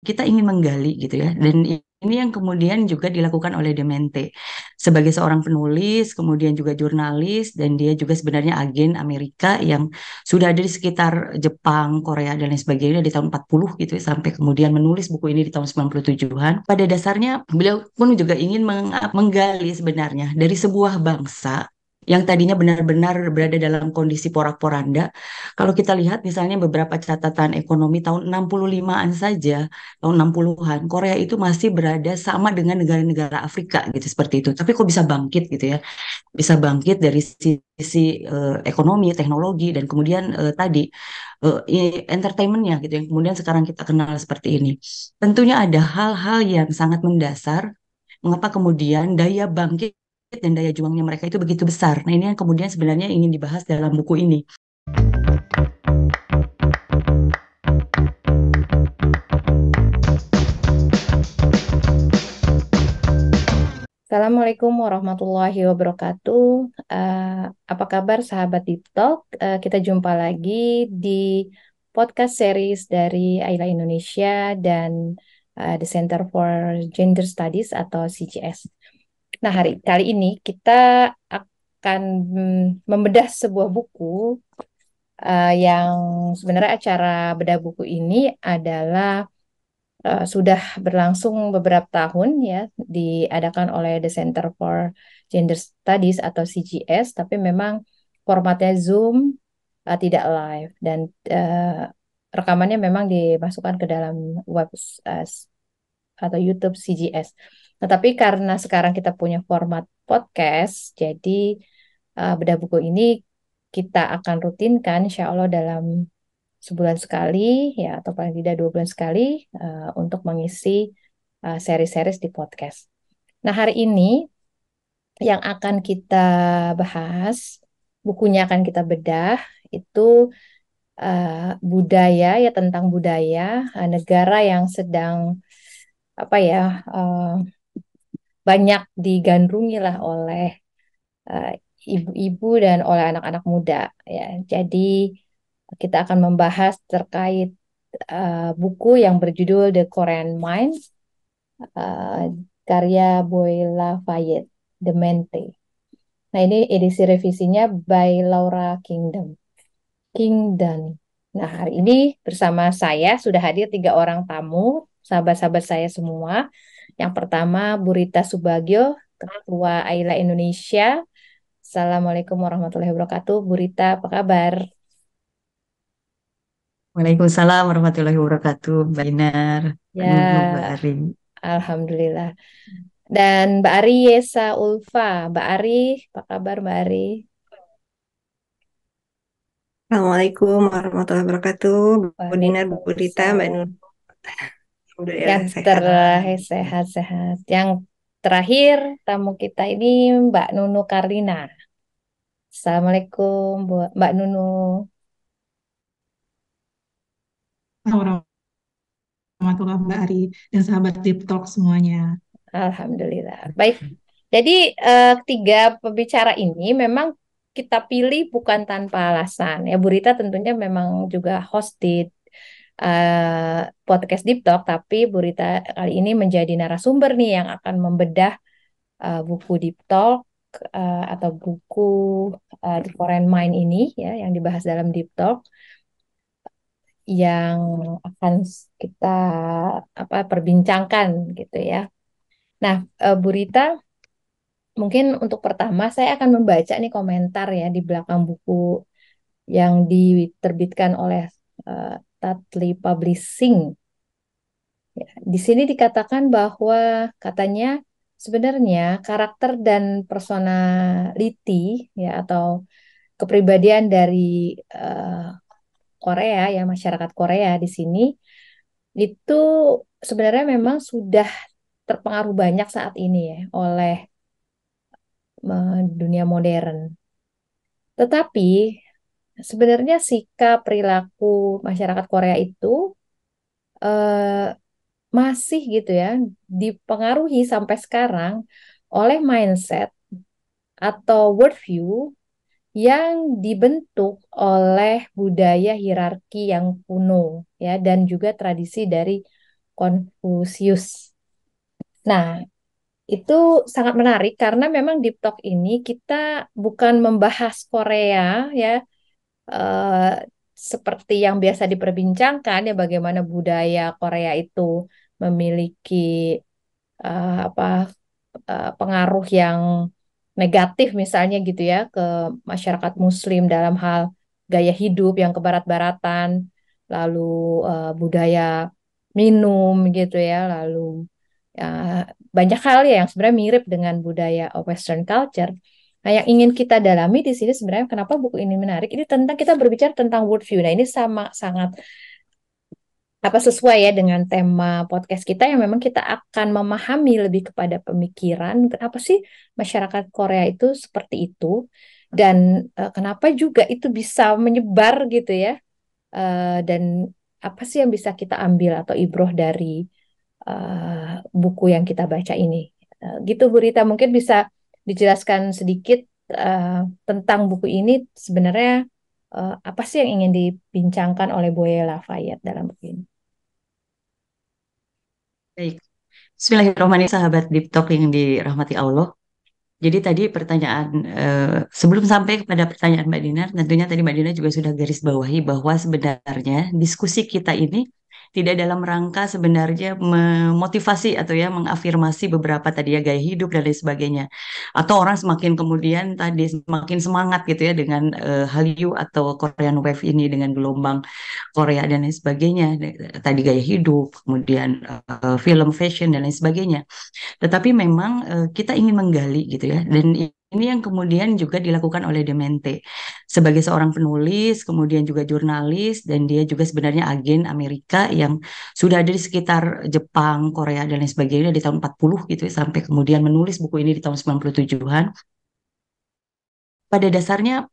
kita ingin menggali gitu ya. Dan ini yang kemudian juga dilakukan oleh Demente sebagai seorang penulis, kemudian juga jurnalis, dan dia juga sebenarnya agen Amerika yang sudah ada di sekitar Jepang, Korea, dan lain sebagainya di tahun 40 gitu ya, sampai kemudian menulis buku ini di tahun 97-an. Pada dasarnya beliau pun juga ingin menggali sebenarnya dari sebuah bangsa yang tadinya benar-benar berada dalam kondisi porak-poranda. Kalau kita lihat misalnya beberapa catatan ekonomi tahun 65-an saja, tahun 60-an, Korea itu masih berada sama dengan negara-negara Afrika gitu seperti itu. Tapi kok bisa bangkit gitu ya? Bisa bangkit dari sisi ekonomi, teknologi dan kemudian tadi entertainmentnya gitu yang kemudian sekarang kita kenal seperti ini. Tentunya ada hal-hal yang sangat mendasar mengapa kemudian daya bangkit dan daya juangnya mereka itu begitu besar. Nah, ini yang kemudian sebenarnya ingin dibahas dalam buku ini. Assalamualaikum warahmatullahi wabarakatuh. Apa kabar sahabat Deep Talk? Kita jumpa lagi di podcast series dari Ayla Indonesia dan The Center for Gender Studies atau CGS. Nah, kali ini kita akan membedah sebuah buku yang sebenarnya acara bedah buku ini adalah sudah berlangsung beberapa tahun ya, diadakan oleh The Center for Gender Studies atau CGS, tapi memang formatnya Zoom, tidak live, dan rekamannya memang dimasukkan ke dalam web atau YouTube CGS. Nah, tapi karena sekarang kita punya format podcast, jadi bedah buku ini kita akan rutinkan insya Allah dalam sebulan sekali ya atau paling tidak 2 bulan sekali untuk mengisi seri-series di podcast. Nah, hari ini yang akan kita bahas, bukunya akan kita bedah itu budaya ya, tentang budaya negara yang sedang apa ya, banyak digandrungi lah oleh eh, ibu-ibu dan oleh anak-anak muda ya. Jadi kita akan membahas terkait buku yang berjudul The Korean Mind, uh, karya Boy Lafayette, Demente. Nah, ini edisi revisinya by Laura Kingdon. Nah, hari ini bersama saya sudah hadir 3 orang tamu, sahabat-sahabat saya semua. Yang pertama, Bu Rita Subagio, Ketua AILA Indonesia. Assalamualaikum warahmatullahi wabarakatuh. Bu Rita, apa kabar? Waalaikumsalam warahmatullahi wabarakatuh, Mbak Inar, Mbak Nunu, Mbak Ya, Ari. Alhamdulillah. Dan Mbak Ari Yesa Ulfa. Mbak Ari, apa kabar Mbak Ari? Assalamualaikum warahmatullahi wabarakatuh. Bu Dinar, Bu Rita, Mbak Nur. Waalaikumsalam. Yang Alhamdulillah sehat. terakhir sehat-sehat. Yang terakhir tamu kita ini Mbak Nunu Karlina. Assalamualaikum Mbak Nunu. Warahmatullahi Mbak Ari dan sahabat Deep Talk semuanya. Alhamdulillah. Baik. Jadi tiga pembicara ini memang kita pilih bukan tanpa alasan. Ya, Bu Rita tentunya memang juga host di podcast Deep Talk, tapi Bu Rita kali ini menjadi narasumber nih yang akan membedah buku Deep Talk atau buku The Foreign Mind ini ya yang dibahas dalam Deep Talk yang akan kita perbincangkan gitu ya. Nah, Bu Rita, mungkin untuk pertama saya akan membaca nih komentar ya di belakang buku yang diterbitkan oleh Tatli Publishing. Ya, di sini dikatakan bahwa katanya sebenarnya karakter dan personality ya atau kepribadian dari Korea ya masyarakat Korea di sini itu sebenarnya memang sudah terpengaruh banyak saat ini ya oleh dunia modern. Tetapi sebenarnya sikap perilaku masyarakat Korea itu eh, masih gitu ya dipengaruhi sampai sekarang oleh mindset atau worldview yang dibentuk oleh budaya hierarki yang kuno ya dan juga tradisi dari Konfusius. Nah, itu sangat menarik karena memang di Talk ini kita bukan membahas Korea ya, eh, seperti yang biasa diperbincangkan ya, bagaimana budaya Korea itu memiliki apa pengaruh yang negatif misalnya gitu ya ke masyarakat Muslim dalam hal gaya hidup yang kebarat-baratan, lalu budaya minum gitu ya, lalu banyak hal ya yang sebenarnya mirip dengan budaya Western culture. Nah, yang ingin kita dalami di sini sebenarnya kenapa buku ini menarik, ini tentang kita berbicara tentang worldview. Nah, ini sama sangat sesuai ya dengan tema podcast kita yang memang kita akan memahami lebih kepada pemikiran kenapa sih masyarakat Korea itu seperti itu dan kenapa juga itu bisa menyebar gitu ya. Dan apa sih yang bisa kita ambil atau ibroh dari buku yang kita baca ini. Gitu Bu Rita, mungkin bisa dijelaskan sedikit tentang buku ini sebenarnya apa sih yang ingin dibincangkan oleh Boye Lafayette dalam buku ini. Baik. Bismillahirrahmanirrahim, sahabat Deep Talk yang dirahmati Allah. Jadi tadi pertanyaan, sebelum sampai kepada pertanyaan Mbak Dinar, tentunya tadi Mbak Dinar juga sudah garis bawahi bahwa sebenarnya diskusi kita ini tidak dalam rangka sebenarnya memotivasi atau ya mengafirmasi beberapa tadi ya gaya hidup dan lain sebagainya. Atau orang semakin kemudian tadi semakin semangat gitu ya dengan Hallyu atau Korean Wave ini dengan gelombang Korea dan lain sebagainya. Tadi gaya hidup, kemudian film, fashion dan lain sebagainya. Tetapi memang kita ingin menggali gitu ya, dan ini yang kemudian juga dilakukan oleh Demente sebagai seorang penulis, kemudian juga jurnalis, dan dia juga sebenarnya agen Amerika yang sudah ada di sekitar Jepang, Korea dan lain sebagainya di tahun 40 gitu ya, sampai kemudian menulis buku ini di tahun 97-an. Pada dasarnya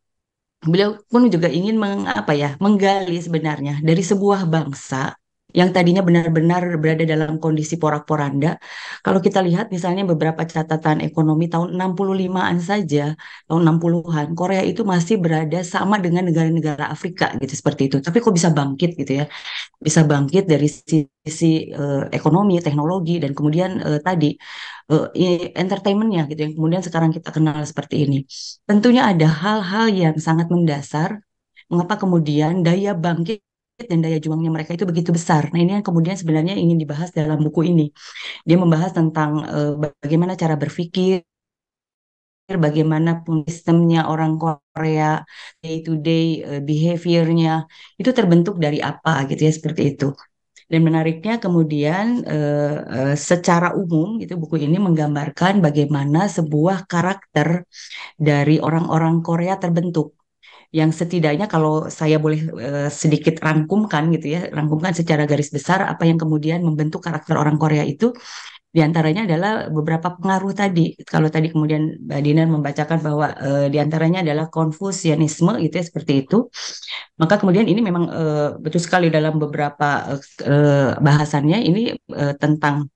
beliau pun juga ingin menggali sebenarnya dari sebuah bangsa yang tadinya benar-benar berada dalam kondisi porak-poranda. Kalau kita lihat misalnya beberapa catatan ekonomi tahun 65-an saja, tahun 60-an, Korea itu masih berada sama dengan negara-negara Afrika gitu seperti itu. Tapi kok bisa bangkit gitu ya? Bisa bangkit dari sisi ekonomi, teknologi, dan kemudian tadi entertainmentnya gitu yang kemudian sekarang kita kenal seperti ini. Tentunya ada hal-hal yang sangat mendasar mengapa kemudian daya bangkit dan daya juangnya mereka itu begitu besar. Nah, ini yang kemudian sebenarnya ingin dibahas dalam buku ini. Dia membahas tentang bagaimana cara berpikir, bagaimana pun sistemnya orang Korea, day to day behaviornya itu terbentuk dari apa gitu ya, seperti itu. Dan menariknya kemudian secara umum gitu buku ini menggambarkan bagaimana sebuah karakter dari orang-orang Korea terbentuk, yang setidaknya kalau saya boleh sedikit rangkumkan gitu ya, rangkumkan secara garis besar apa yang kemudian membentuk karakter orang Korea itu, di antaranya adalah beberapa pengaruh tadi. Kalau tadi kemudian Mbak Dinar membacakan bahwa di antaranya adalah Konfusianisme gitu ya, seperti itu. Maka kemudian ini memang betul sekali dalam beberapa bahasannya ini tentang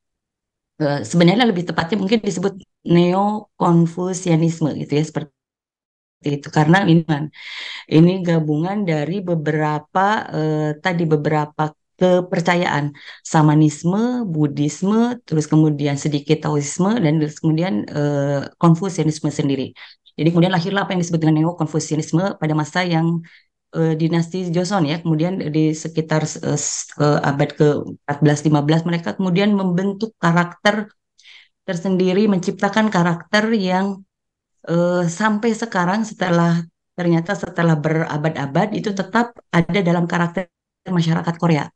sebenarnya lebih tepatnya mungkin disebut neo-Konfusianisme gitu ya, seperti itu. Karena ini gabungan dari beberapa tadi beberapa kepercayaan, Samanisme, Buddhisme, terus kemudian sedikit Taoisme, dan terus kemudian Konfusianisme sendiri. Jadi kemudian lahirlah apa yang disebut dengan Neo-Konfusianisme pada masa yang dinasti Joseon ya, kemudian di sekitar abad ke-14-15 mereka kemudian membentuk karakter tersendiri, menciptakan karakter yang sampai sekarang ternyata setelah berabad-abad itu tetap ada dalam karakter masyarakat Korea.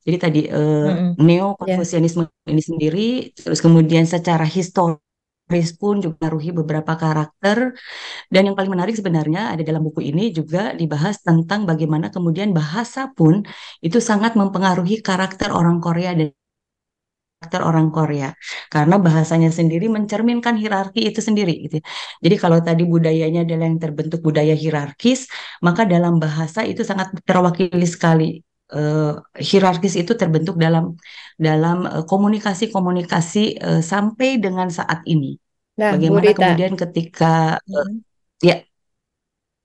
Jadi tadi Mm-mm. Ya. neo-Konfusianisme ini sendiri, terus kemudian secara historis pun juga mempengaruhi beberapa karakter, dan yang paling menarik sebenarnya ada dalam buku ini juga dibahas tentang bagaimana kemudian bahasa pun itu sangat mempengaruhi karakter orang Korea dan karakter orang Korea, karena bahasanya sendiri mencerminkan hierarki itu sendiri gitu. Jadi kalau tadi budayanya adalah yang terbentuk budaya hierarkis, maka dalam bahasa itu sangat terwakili sekali. Hierarkis itu terbentuk dalam komunikasi-komunikasi sampai dengan saat ini. Nah, Bu Bagaimana Rita. kemudian ketika Mm. ya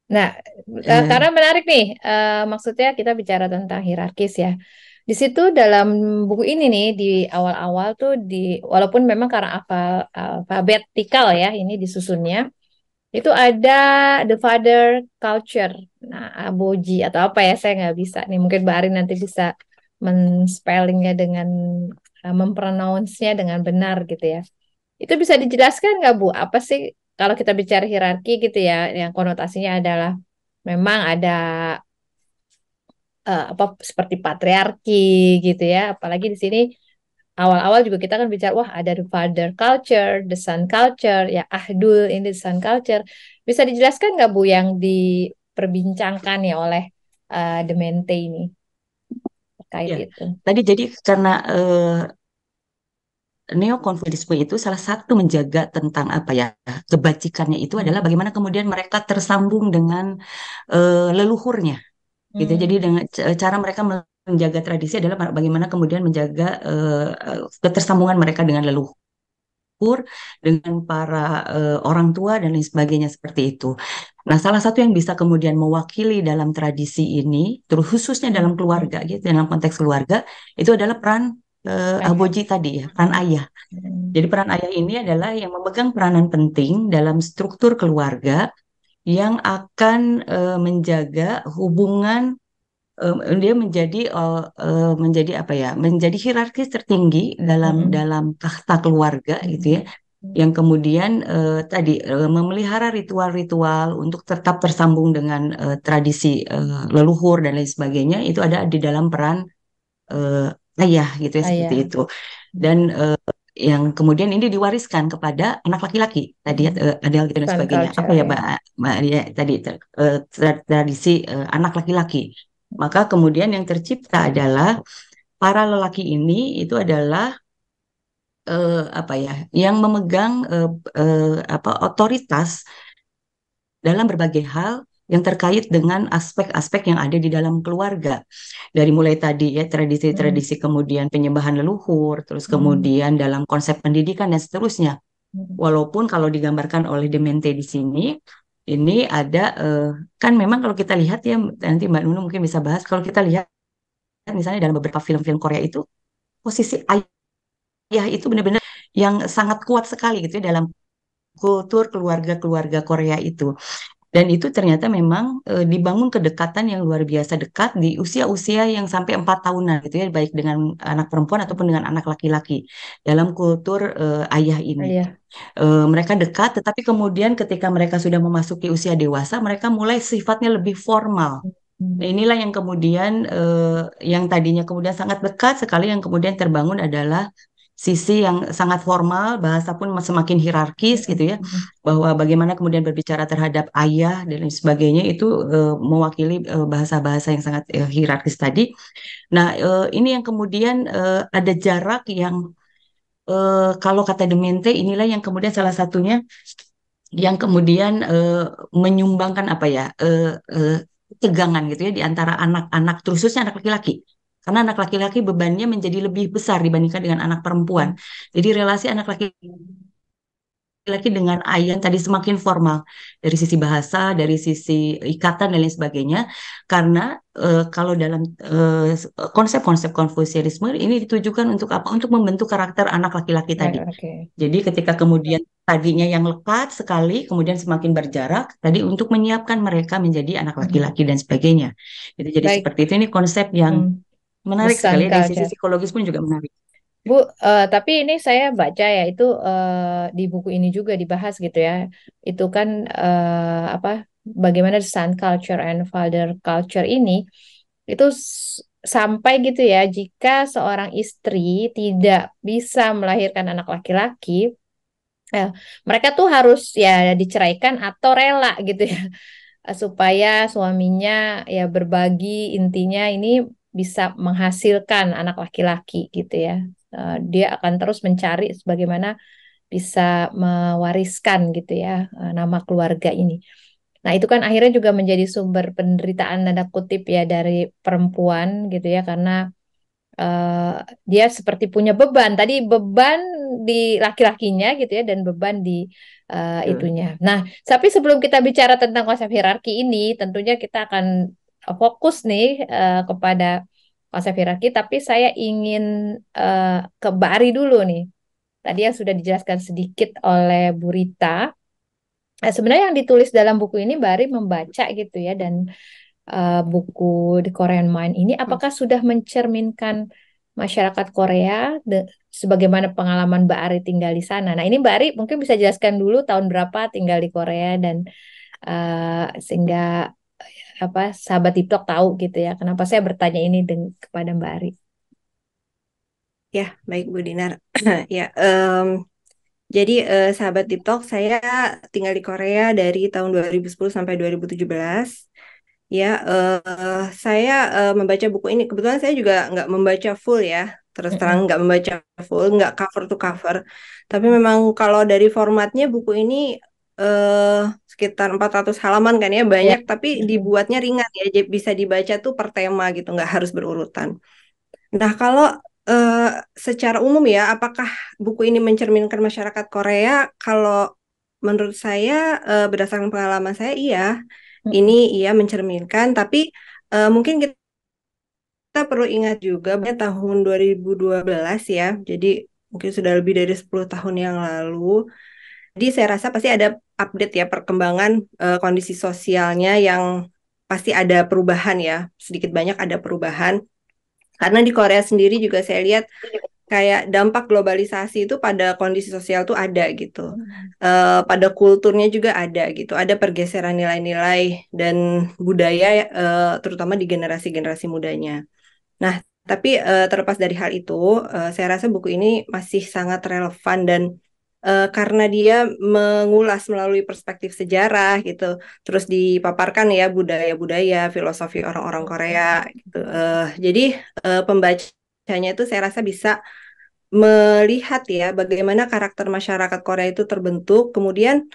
Nah, eh, karena menarik nih, maksudnya kita bicara tentang hierarkis ya. Di situ dalam buku ini nih di awal-awal tuh walaupun memang karena alfabetikal ya ini disusunnya itu ada the father culture. Nah, aboji atau apa ya saya nggak bisa nih. Mungkin Mbak Arin nanti bisa men-spellingnya dengan mempronounce-nya dengan benar gitu ya. Itu bisa dijelaskan nggak Bu? Apa sih kalau kita bicara hierarki gitu ya, yang konotasinya adalah memang ada apa seperti patriarki gitu ya. Apalagi di sini awal-awal juga kita kan bicara, wah ada the father culture, the son culture, ya Ahdul ini the son culture. Bisa dijelaskan nggak Bu yang diperbincangkan ya oleh Demente ini terkait Ya, itu? tadi jadi karena neokonfusianisme itu salah satu menjaga tentang apa ya kebajikannya itu adalah Hmm. bagaimana kemudian mereka tersambung dengan leluhurnya gitu. Jadi Hmm. dengan cara mereka menjaga tradisi adalah bagaimana kemudian menjaga ketersambungan mereka dengan leluhur, dengan para orang tua dan lain sebagainya seperti itu. Nah, salah satu yang bisa kemudian mewakili dalam tradisi ini, terus khususnya dalam Hmm. keluarga gitu, dalam konteks keluarga, itu adalah peran Ayah. aboji tadi ya, peran Hmm. ayah. Hmm. Jadi peran ayah ini adalah yang memegang peranan penting dalam struktur keluarga yang akan menjaga hubungan dia menjadi apa ya menjadi hierarkis tertinggi dalam Hmm. dalam tahta keluarga gitu ya Hmm. yang kemudian tadi memelihara ritual-ritual untuk tetap tersambung dengan tradisi leluhur dan lain sebagainya itu ada di dalam peran eh, ayah gitu ya seperti Ayah. itu dan yang kemudian ini diwariskan kepada anak laki-laki tadi ya, Hmm. Adele gitu dan Sun sebagainya apa culture ya ya. Mbak Alia tadi tradisi anak laki-laki maka kemudian yang tercipta adalah para lelaki ini itu adalah apa ya yang memegang apa otoritas dalam berbagai hal yang terkait dengan aspek-aspek yang ada di dalam keluarga. Dari mulai tadi ya Hmm. tradisi-tradisi kemudian penyembahan leluhur, terus Hmm. kemudian dalam konsep pendidikan dan seterusnya. Hmm. Walaupun kalau digambarkan oleh Demente di sini, ini ada kan memang kalau kita lihat ya nanti Mbak Nunu mungkin bisa bahas kalau kita lihat misalnya dalam beberapa film-film Korea itu posisi ayah itu benar-benar yang sangat kuat sekali gitu ya dalam kultur keluarga-keluarga Korea itu. Dan itu ternyata memang dibangun kedekatan yang luar biasa dekat di usia-usia yang sampai 4 tahunan gitu ya, baik dengan anak perempuan ataupun dengan anak laki-laki dalam kultur ayah ini. Ayah. Mereka dekat, tetapi kemudian ketika mereka sudah memasuki usia dewasa, mereka mulai sifatnya lebih formal. Nah, Hmm. inilah yang kemudian yang tadinya kemudian sangat dekat sekali yang kemudian terbangun adalah sisi yang sangat formal, bahasa pun semakin hierarkis gitu ya, Hmm. bahwa bagaimana kemudian berbicara terhadap ayah dan lain sebagainya itu mewakili bahasa-bahasa yang sangat hierarkis tadi. Nah, ini yang kemudian ada jarak yang kalau kata Demente inilah yang kemudian salah satunya yang kemudian menyumbangkan apa ya ketegangan gitu ya di antara anak-anak khususnya anak laki-laki karena anak laki-laki bebannya menjadi lebih besar dibandingkan dengan anak perempuan jadi relasi anak laki-laki dengan ayah tadi semakin formal dari sisi bahasa dari sisi ikatan dan lain sebagainya karena kalau dalam konsep-konsep konfusianisme ini ditujukan untuk apa untuk membentuk karakter anak laki-laki tadi. Oke. Jadi ketika kemudian tadinya yang lekat sekali, kemudian semakin berjarak, tadi untuk menyiapkan mereka menjadi anak Hmm. laki-laki dan sebagainya. Itu jadi Baik. seperti itu. Ini konsep yang Hmm. The menarik sekali sun ya, dari sisi culture. psikologis pun juga menarik. Bu, tapi ini saya baca ya itu di buku ini juga dibahas gitu ya. Itu kan apa bagaimana sun culture and father culture ini itu sampai gitu ya jika seorang istri tidak bisa melahirkan anak laki-laki, eh, mereka tuh harus ya diceraikan atau rela gitu ya supaya suaminya ya berbagi intinya ini bisa menghasilkan anak laki-laki gitu ya. Dia akan terus mencari bagaimana bisa mewariskan gitu ya nama keluarga ini. Nah, itu kan akhirnya juga menjadi sumber penderitaan tanda kutip ya dari perempuan gitu ya karena eh, dia seperti punya beban. Tadi beban di laki-lakinya gitu ya dan beban di Betul. itunya. Nah, tapi sebelum kita bicara tentang konsep hierarki ini, tentunya kita akan fokus nih kepada konsep hierarki, tapi saya ingin ke Mbak Ari dulu nih. Tadi yang sudah dijelaskan sedikit oleh Bu Rita. Sebenarnya yang ditulis dalam buku ini Mbak Ari membaca gitu ya, dan buku The Korean Mind ini apakah sudah mencerminkan masyarakat Korea sebagaimana pengalaman Mbak Ari tinggal di sana. Nah, ini Mbak Ari mungkin bisa jelaskan dulu tahun berapa tinggal di Korea dan sehingga apa sahabat TikTok tahu gitu ya. Kenapa saya bertanya ini kepada Mbak Ari? Ya, baik Bu Dinar. Ya, jadi sahabat TikTok, saya tinggal di Korea dari tahun 2010 sampai 2017. Ya, saya membaca buku ini. Kebetulan saya juga nggak membaca full ya. Terus terang nggak membaca full, nggak cover to cover. Tapi memang kalau dari formatnya buku ini eh sekitar 400 halaman kan ya, Ya. banyak. Tapi dibuatnya ringan ya, jadi bisa dibaca tuh per tema gitu, nggak harus berurutan. Nah, kalau eh, secara umum ya, apakah buku ini mencerminkan masyarakat Korea? Kalau menurut saya, berdasarkan pengalaman saya, iya, ini iya mencerminkan. Tapi mungkin kita perlu ingat juga bahwa tahun 2012 ya, jadi mungkin sudah lebih dari 10 tahun yang lalu. Jadi saya rasa pasti ada update ya perkembangan kondisi sosialnya yang pasti ada perubahan ya, sedikit banyak ada perubahan. Karena di Korea sendiri juga saya lihat kayak dampak globalisasi itu pada kondisi sosial tuh ada gitu. Pada kulturnya juga ada gitu. Ada pergeseran nilai-nilai dan budaya terutama di generasi-generasi mudanya. Nah, tapi terlepas dari hal itu, saya rasa buku ini masih sangat relevan dan karena dia mengulas melalui perspektif sejarah gitu, terus dipaparkan ya budaya-budaya, filosofi orang-orang Korea gitu. Jadi pembacanya itu saya rasa bisa melihat ya bagaimana karakter masyarakat Korea itu terbentuk, kemudian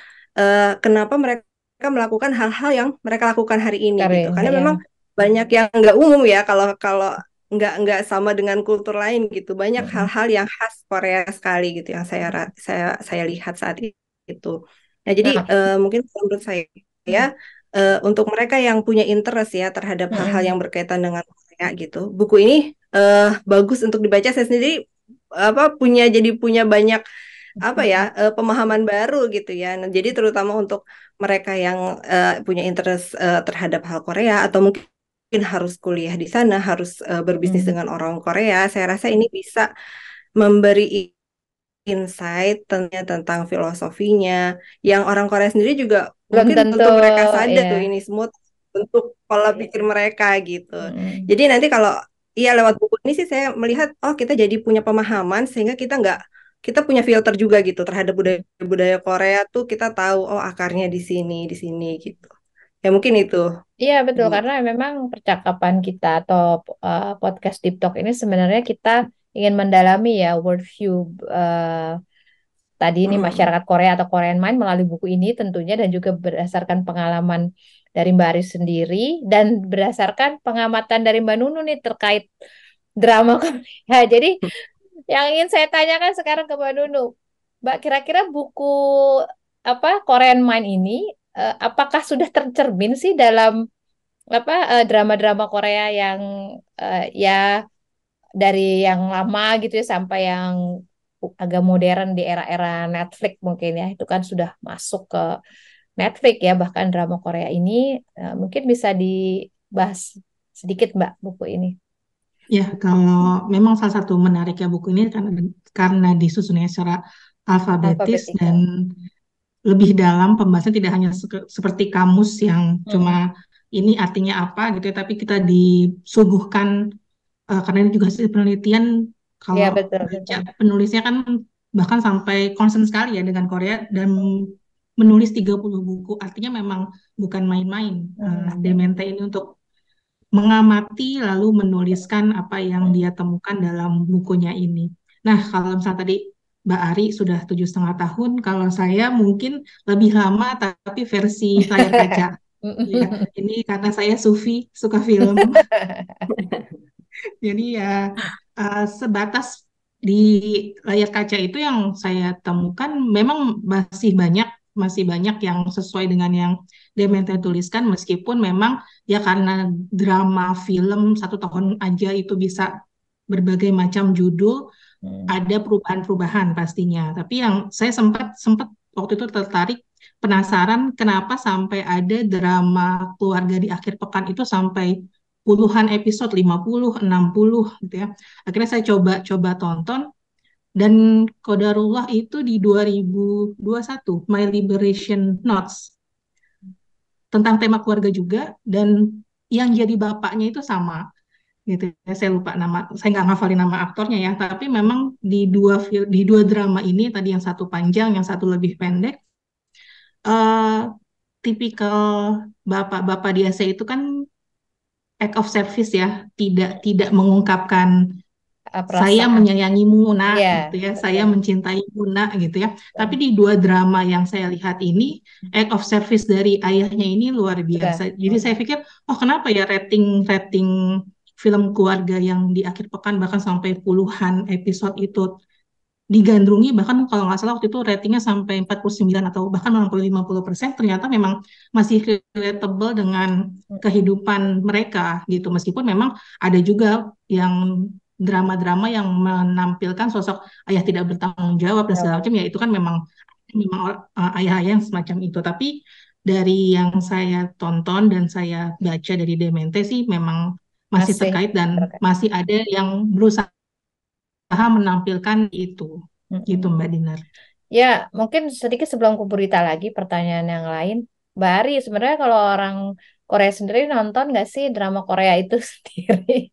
kenapa mereka melakukan hal-hal yang mereka lakukan hari ini gitu. Karena Ya. memang banyak yang nggak umum ya kalau kalau nggak sama dengan kultur lain gitu. Banyak hal-hal yang khas Korea sekali gitu yang saya lihat saat itu. Nah, jadi Nah, mungkin menurut saya ya untuk mereka yang punya interest ya terhadap hal-hal yang berkaitan dengan Korea gitu. Buku ini bagus untuk dibaca. Saya sendiri jadi punya banyak apa ya pemahaman baru gitu ya. Nah, jadi terutama untuk mereka yang punya interest terhadap hal Korea atau mungkin harus kuliah di sana, harus berbisnis dengan orang Korea, saya rasa ini bisa memberi insight tentang filosofinya yang orang Korea sendiri juga belum mungkin tentu untuk mereka sadar ya. tuh ini semua untuk pola pikir mereka gitu. Jadi nanti kalau iya lewat buku ini sih saya melihat oh kita jadi punya pemahaman sehingga kita punya filter juga gitu terhadap budaya-budaya Korea tuh kita tahu oh akarnya di sini gitu. Ya mungkin itu, Iya betul, Bu. karena memang percakapan kita atau podcast Deep Talk ini sebenarnya kita ingin mendalami ya worldview tadi ini Mm-mm. masyarakat Korea atau Korean Mind melalui buku ini tentunya, dan juga berdasarkan pengalaman dari Mbak Aris sendiri dan berdasarkan pengamatan dari Mbak Nunu nih terkait drama Korea. Jadi yang ingin saya tanyakan sekarang ke Mbak Nunu, Mbak, kira-kira buku apa Korean Mind ini apakah sudah tercermin sih dalam apa drama-drama Korea yang ya dari yang lama gitu ya sampai yang agak modern di era-era Netflix mungkin ya, itu kan sudah masuk ke Netflix ya, bahkan drama Korea ini mungkin bisa dibahas sedikit Mbak buku ini. Ya, kalau memang salah satu menarik ya buku ini karena disusunnya secara alfabetis dan Alfabetikal. lebih dalam pembahasan tidak hanya seperti kamus yang cuma Mm-mm. ini artinya apa gitu ya, tapi kita disuguhkan karena ini juga hasil penelitian Ya kalau betul baca betul. penulisnya kan bahkan sampai concern sekali ya dengan Korea dan menulis 30 buku artinya memang bukan main-main. Demente ini untuk mengamati lalu menuliskan apa yang dia temukan dalam bukunya ini. Nah, kalau misalnya tadi Mbak Ari sudah 7,5 tahun, kalau saya mungkin lebih lama tapi versi layar kaca. Ya, ini karena saya sufi, suka film. Jadi ya sebatas di layar kaca itu yang saya temukan memang masih banyak masih banyak yang sesuai dengan yang Demente tuliskan, meskipun memang ya karena drama film 1 tahun aja itu bisa berbagai macam judul, ada perubahan-perubahan pastinya. Tapi yang saya sempat sempat waktu itu tertarik, penasaran kenapa sampai ada drama keluarga di akhir pekan itu sampai puluhan episode, 50, 60 gitu ya. Akhirnya saya coba tonton, dan Qadarullah itu di 2021, My Liberation Notes, tentang tema keluarga juga, dan yang jadi bapaknya itu sama gitu ya. Saya lupa nama, saya nggak ngafalin nama aktornya ya, tapi memang di dua drama ini, tadi yang satu panjang, yang satu lebih pendek, eh tipikal bapak-bapak di Asia itu kan act of service ya, tidak mengungkapkan saya Perasaan. menyayangimu nak Iya, gitu ya, saya betul. mencintaimu nak gitu ya. Tapi di dua drama yang saya lihat ini, act of service dari ayahnya ini luar Juga. biasa. Jadi saya pikir, oh kenapa ya rating rating film keluarga yang di akhir pekan bahkan sampai puluhan episode itu digandrungi, bahkan kalau nggak salah waktu itu ratingnya sampai 49 atau bahkan 50%, ternyata memang masih relatable dengan kehidupan mereka gitu. Meskipun memang ada juga yang drama-drama yang menampilkan sosok ayah tidak bertanggung jawab dan segala macam, ya itu kan memang ayah-ayah yang semacam itu. Tapi dari yang saya tonton dan saya baca dari Demente sih memang masih Masih terkait, dan terkait. masih ada yang berusaha menampilkan itu gitu Mbak Dinar. Ya, mungkin sedikit sebelum ke berita lagi, pertanyaan yang lain. Mbak Ari, sebenarnya kalau orang Korea sendiri nonton nggak sih drama Korea itu sendiri?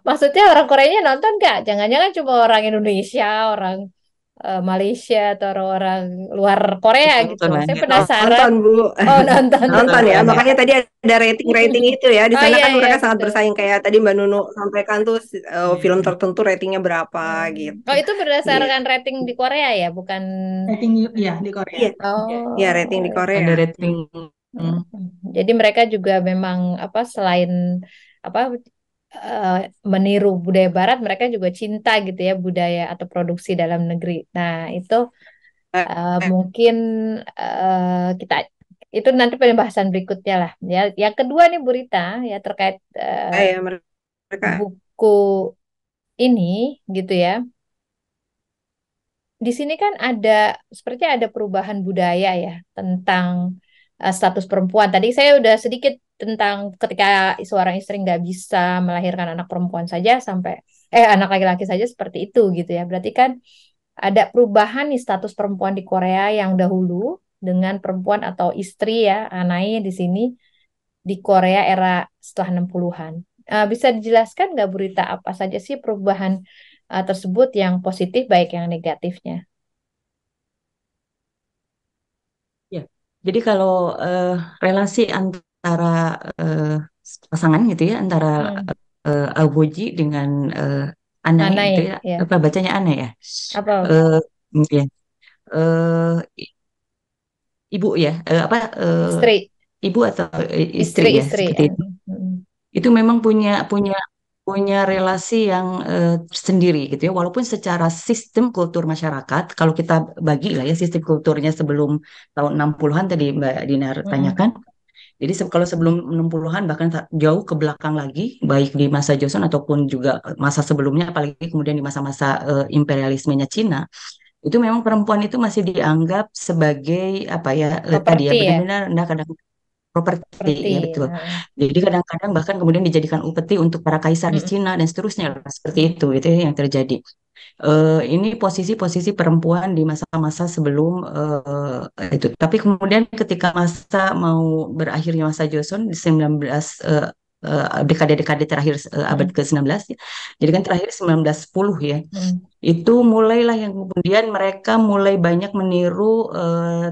Maksudnya orang Koreanya nonton nggak? Jangan-jangan cuma orang Indonesia, orang Malaysia, atau orang luar Korea gitu. Nonton Saya banget. penasaran. Nonton Bu, Oh, nonton nonton juga. ya. Banget. Makanya tadi ada rating-rating itu ya. Di Oh sana iya, kan iya, mereka sangat betul. bersaing, kayak tadi Mbak Nunu sampaikan tuh film tertentu ratingnya berapa gitu. Oh, itu Gitu. berdasarkan rating di Korea ya, bukan? Rating ya di Korea. Iya, ya rating di Oh, Korea. Ada rating. jadi mereka juga memang apa, selain apa, eh, meniru budaya Barat, mereka juga cinta gitu ya budaya atau produksi dalam negeri. Nah, itu mungkin kita itu nanti pembahasan berikutnya lah. Ya, yang kedua nih Burita ya, terkait Ya mereka. buku ini gitu ya. Di sini kan ada sepertinya ada perubahan budaya ya tentang status perempuan. Tadi saya udah sedikit tentang ketika seorang istri nggak bisa melahirkan anak perempuan saja sampai anak laki-laki saja seperti itu gitu ya. Berarti kan ada perubahan nih status perempuan di Korea yang dahulu dengan perempuan atau istri ya, Anai di sini di Korea era setelah 60-an. Bisa dijelaskan nggak Berita apa saja sih perubahan tersebut, yang positif baik yang negatifnya? Ya. Jadi kalau relasi antara eh, pasangan gitu ya, antara Hmm. Alboji dengan Anai gitu Anai ya, ya. apa bacanya Anai ya? Apa? Eh, ya. eh, Ibu ya, apa Istri, ibu atau istri ya, istri. seperti itu. Itu memang punya punya punya relasi yang sendiri gitu ya, walaupun secara sistem kultur masyarakat, kalau kita bagi lah ya sistem kulturnya sebelum tahun 60-an tadi Mbak Dinar tanyakan. Jadi kalau sebelum 60-an bahkan jauh ke belakang lagi, baik di masa Joseon ataupun juga masa sebelumnya, apalagi kemudian di masa-masa imperialismenya Cina, itu memang perempuan itu masih dianggap sebagai apa ya, tadi ya Properti ya, benar-benar rendah, kadang properti properti. ya betul. Ya. Jadi kadang-kadang bahkan kemudian dijadikan upeti untuk para kaisar di Cina dan seterusnya lah, seperti itu ya yang terjadi. Ini posisi-posisi perempuan di masa-masa sebelum itu. Tapi kemudian ketika masa mau berakhirnya masa Joseon di 19 dekade-dekade terakhir abad ke-19 ya. Jadi kan terakhir 1910 ya. Itu mulailah yang kemudian mereka mulai banyak meniru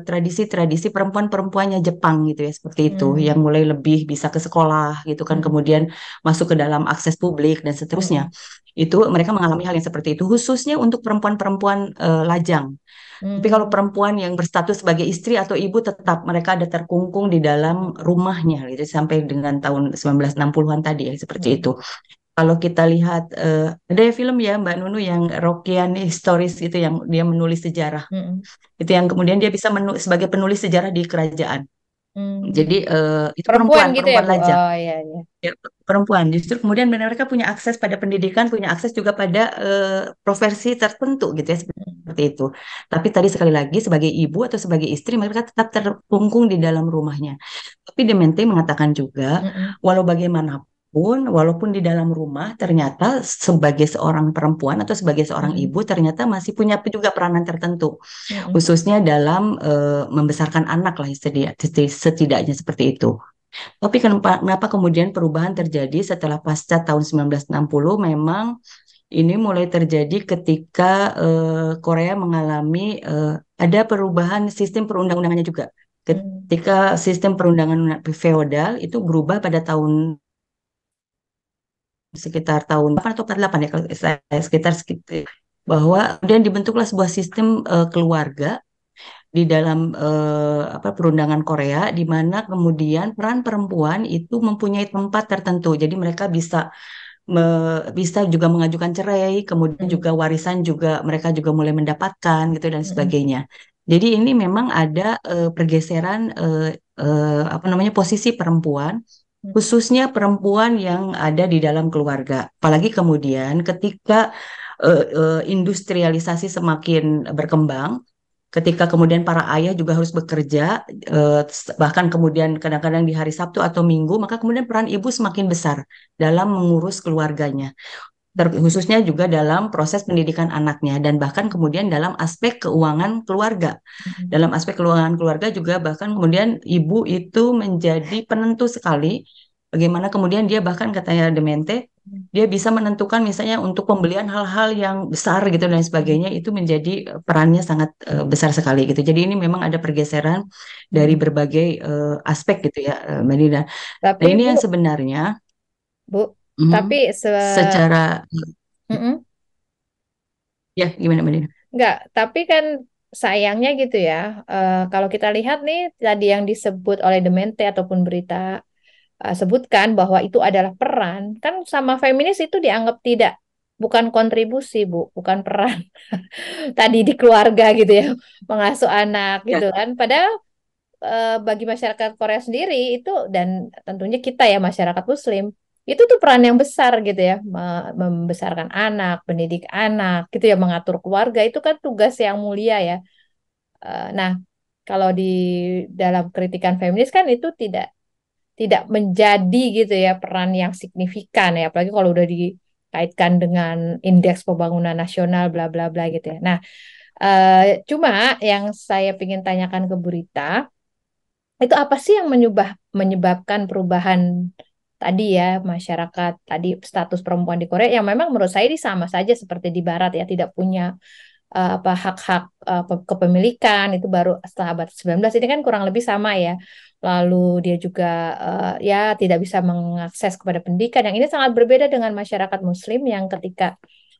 tradisi-tradisi perempuan-perempuannya Jepang gitu ya, seperti itu, yang mulai lebih bisa ke sekolah gitu kan, kemudian masuk ke dalam akses publik dan seterusnya. Itu mereka mengalami hal yang seperti itu, khususnya untuk perempuan-perempuan lajang. Tapi kalau perempuan yang berstatus sebagai istri atau ibu, tetap mereka ada terkungkung di dalam rumahnya gitu sampai dengan tahun 1960-an tadi ya, seperti itu. Kalau kita lihat ada film ya Mbak Nunu yang Rockian historis itu yang dia menulis sejarah. Mm-mm. Itu yang kemudian dia bisa sebagai penulis sejarah di kerajaan. Hmm. Jadi itu Perempuan perempuan, gitu ya perempuan Bu? lajang. Oh iya iya. Ya, perempuan. Justru kemudian mereka punya akses pada pendidikan, punya akses juga pada profesi tertentu gitu ya seperti itu. Tapi tadi sekali lagi sebagai ibu atau sebagai istri mereka tetap terkungkung di dalam rumahnya. Tapi Demente mengatakan juga, Mm-mm. walau bagaimanapun, walaupun di dalam rumah, ternyata sebagai seorang perempuan atau sebagai seorang Mm-mm. ibu, ternyata masih punya juga peranan tertentu, Mm-mm. khususnya dalam membesarkan anak lah setidaknya seperti itu. Tapi kenapa kemudian perubahan terjadi setelah pasca tahun 1960? Memang ini mulai terjadi ketika Korea mengalami ada perubahan sistem perundang-undangannya juga. Mm. Ketika sistem perundangan feodal itu berubah pada tahun sekitar tahun 8 atau 48 ya kalau saya sekitar bahwa kemudian dibentuklah sebuah sistem keluarga di dalam perundangan Korea di mana kemudian peran perempuan itu mempunyai tempat tertentu. Jadi mereka bisa juga mengajukan cerai, kemudian Mm. juga warisan juga mereka juga mulai mendapatkan gitu dan Mm-mm. sebagainya. Jadi ini memang ada pergeseran apa namanya posisi perempuan, Mm. khususnya perempuan yang ada di dalam keluarga. Apalagi kemudian ketika industrialisasi semakin berkembang, ketika kemudian para ayah juga harus bekerja, bahkan kemudian kadang-kadang di hari Sabtu atau Minggu, maka kemudian peran ibu semakin besar dalam mengurus keluarganya, khususnya juga dalam proses pendidikan anaknya, dan bahkan kemudian dalam aspek keuangan keluarga. Mm-mm. Dalam aspek keuangan keluarga juga bahkan kemudian ibu itu menjadi penentu sekali, bagaimana kemudian dia bahkan katanya Demente, dia bisa menentukan misalnya untuk pembelian hal-hal yang besar gitu dan sebagainya itu menjadi perannya sangat besar sekali gitu. Jadi ini memang ada pergeseran dari Mm. berbagai aspek gitu ya, Mbak Nida. Nah Tapi ini Bu, yang sebenarnya Bu, mm, tapi secara Mm-mm. ya gimana Mbak Nida? Enggak, tapi kan sayangnya gitu ya. Kalau kita lihat nih tadi yang disebut oleh Demente ataupun berita sebutkan bahwa itu adalah peran, kan sama feminis itu dianggap tidak, bukan kontribusi, Bu, bukan peran tadi di keluarga gitu ya, mengasuh anak Ya, gitu kan. Padahal bagi masyarakat Korea sendiri itu dan tentunya kita ya masyarakat Muslim itu tuh peran yang besar gitu ya, membesarkan anak, mendidik anak gitu ya, mengatur keluarga itu kan tugas yang mulia ya. Nah, kalau di dalam kritikan feminis kan itu tidak menjadi gitu ya peran yang signifikan ya, apalagi kalau udah dikaitkan dengan indeks pembangunan nasional bla bla bla gitu ya. Nah, cuma yang saya ingin tanyakan ke Burita itu apa sih yang menyebabkan perubahan tadi ya masyarakat tadi status perempuan di Korea yang memang menurut saya ini sama saja seperti di Barat ya, tidak punya apa hak-hak kepemilikan itu baru setelah abad 19 ini kan kurang lebih sama ya. Lalu dia juga ya tidak bisa mengakses kepada pendidikan. Yang ini sangat berbeda dengan masyarakat Muslim yang ketika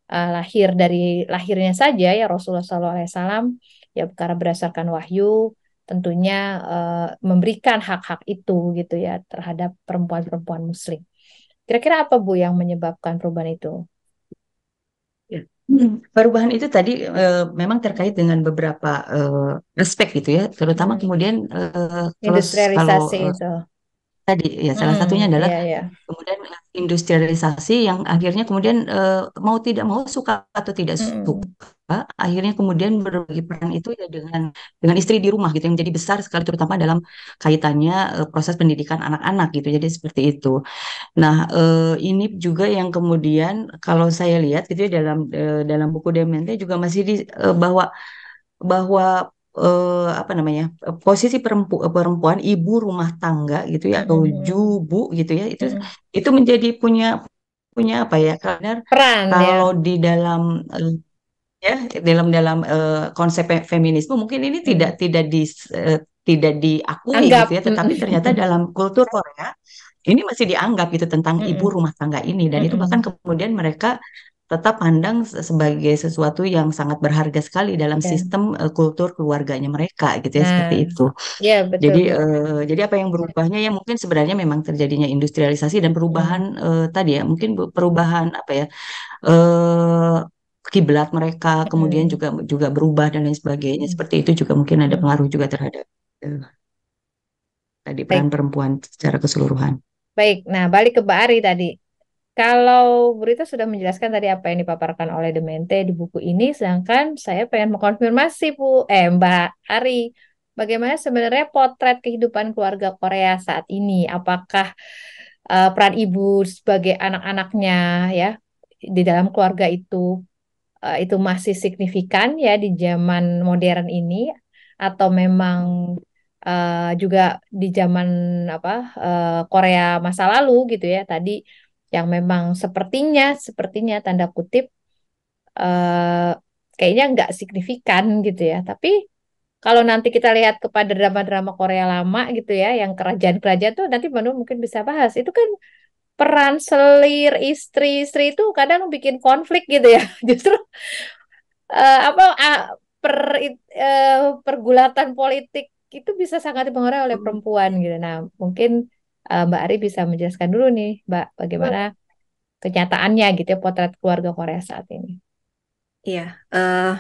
lahir dari lahirnya saja ya Rasulullah SAW ya karena berdasarkan wahyu tentunya memberikan hak-hak itu gitu ya terhadap perempuan-perempuan Muslim. Kira-kira apa Bu yang menyebabkan perubahan itu? ya. Perubahan itu tadi memang terkait dengan beberapa aspek gitu ya, terutama Hmm. kemudian kalau Industrialisasi itu. tadi ya salah satunya adalah Iya, iya. kemudian industrialisasi yang akhirnya kemudian mau tidak mau suka atau tidak Mm-mm. suka akhirnya kemudian berbagi peran itu ya dengan istri di rumah gitu yang menjadi besar sekali terutama dalam kaitannya proses pendidikan anak-anak gitu jadi seperti itu. Nah ini juga yang kemudian kalau saya lihat gitu ya dalam buku Demente juga masih bahwa bahwa apa namanya posisi perempuan ibu rumah tangga gitu ya atau Mm-mm. jubu gitu ya Mm-mm. itu menjadi punya punya apa ya karena Peran kalau ya. di dalam ya dalam dalam konsep feminisme mungkin ini tidak Mm. tidak tidak diakui gitu Anggap. ya tetapi ternyata dalam kultur Korea ini masih dianggap gitu tentang ibu Mm-mm. rumah tangga ini dan itu bahkan Mm-mm. kemudian mereka tetap pandang sebagai sesuatu yang sangat berharga sekali dalam Ya. sistem kultur keluarganya mereka gitu ya, seperti Nah, itu. ya betul Jadi Bu. jadi apa yang berubahnya ya mungkin sebenarnya memang terjadinya industrialisasi dan perubahan tadi ya mungkin perubahan apa ya eh kiblat mereka kemudian Mm, juga juga berubah dan lain sebagainya. mm, Seperti itu juga mungkin ada mm. pengaruh juga terhadap eh, tadi peran Baik, perempuan secara keseluruhan. baik. Nah, balik ke Mbak Ari tadi. Kalau Bu Rita sudah menjelaskan tadi apa yang dipaparkan oleh Demente di buku ini, sedangkan saya pengen mengkonfirmasi Mbak Ari, bagaimana sebenarnya potret kehidupan keluarga Korea saat ini? Apakah peran ibu sebagai anak-anaknya ya di dalam keluarga itu masih signifikan ya di zaman modern ini, atau memang juga di zaman apa Korea masa lalu gitu ya tadi yang memang sepertinya tanda kutip eh, kayaknya nggak signifikan gitu ya. Tapi kalau nanti kita lihat kepada drama-drama Korea lama gitu ya, yang kerajaan-kerajaan tuh nanti Manu mungkin bisa bahas. Itu kan peran selir istri-istri itu kadang bikin konflik gitu ya. Justru eh, apa ah, per pergulatan politik itu bisa sangat dipengaruhi oleh perempuan gitu. Nah, mungkin Mbak Ari bisa menjelaskan dulu nih, Mbak, bagaimana kenyataannya gitu ya potret keluarga Korea saat ini. Iya, eh,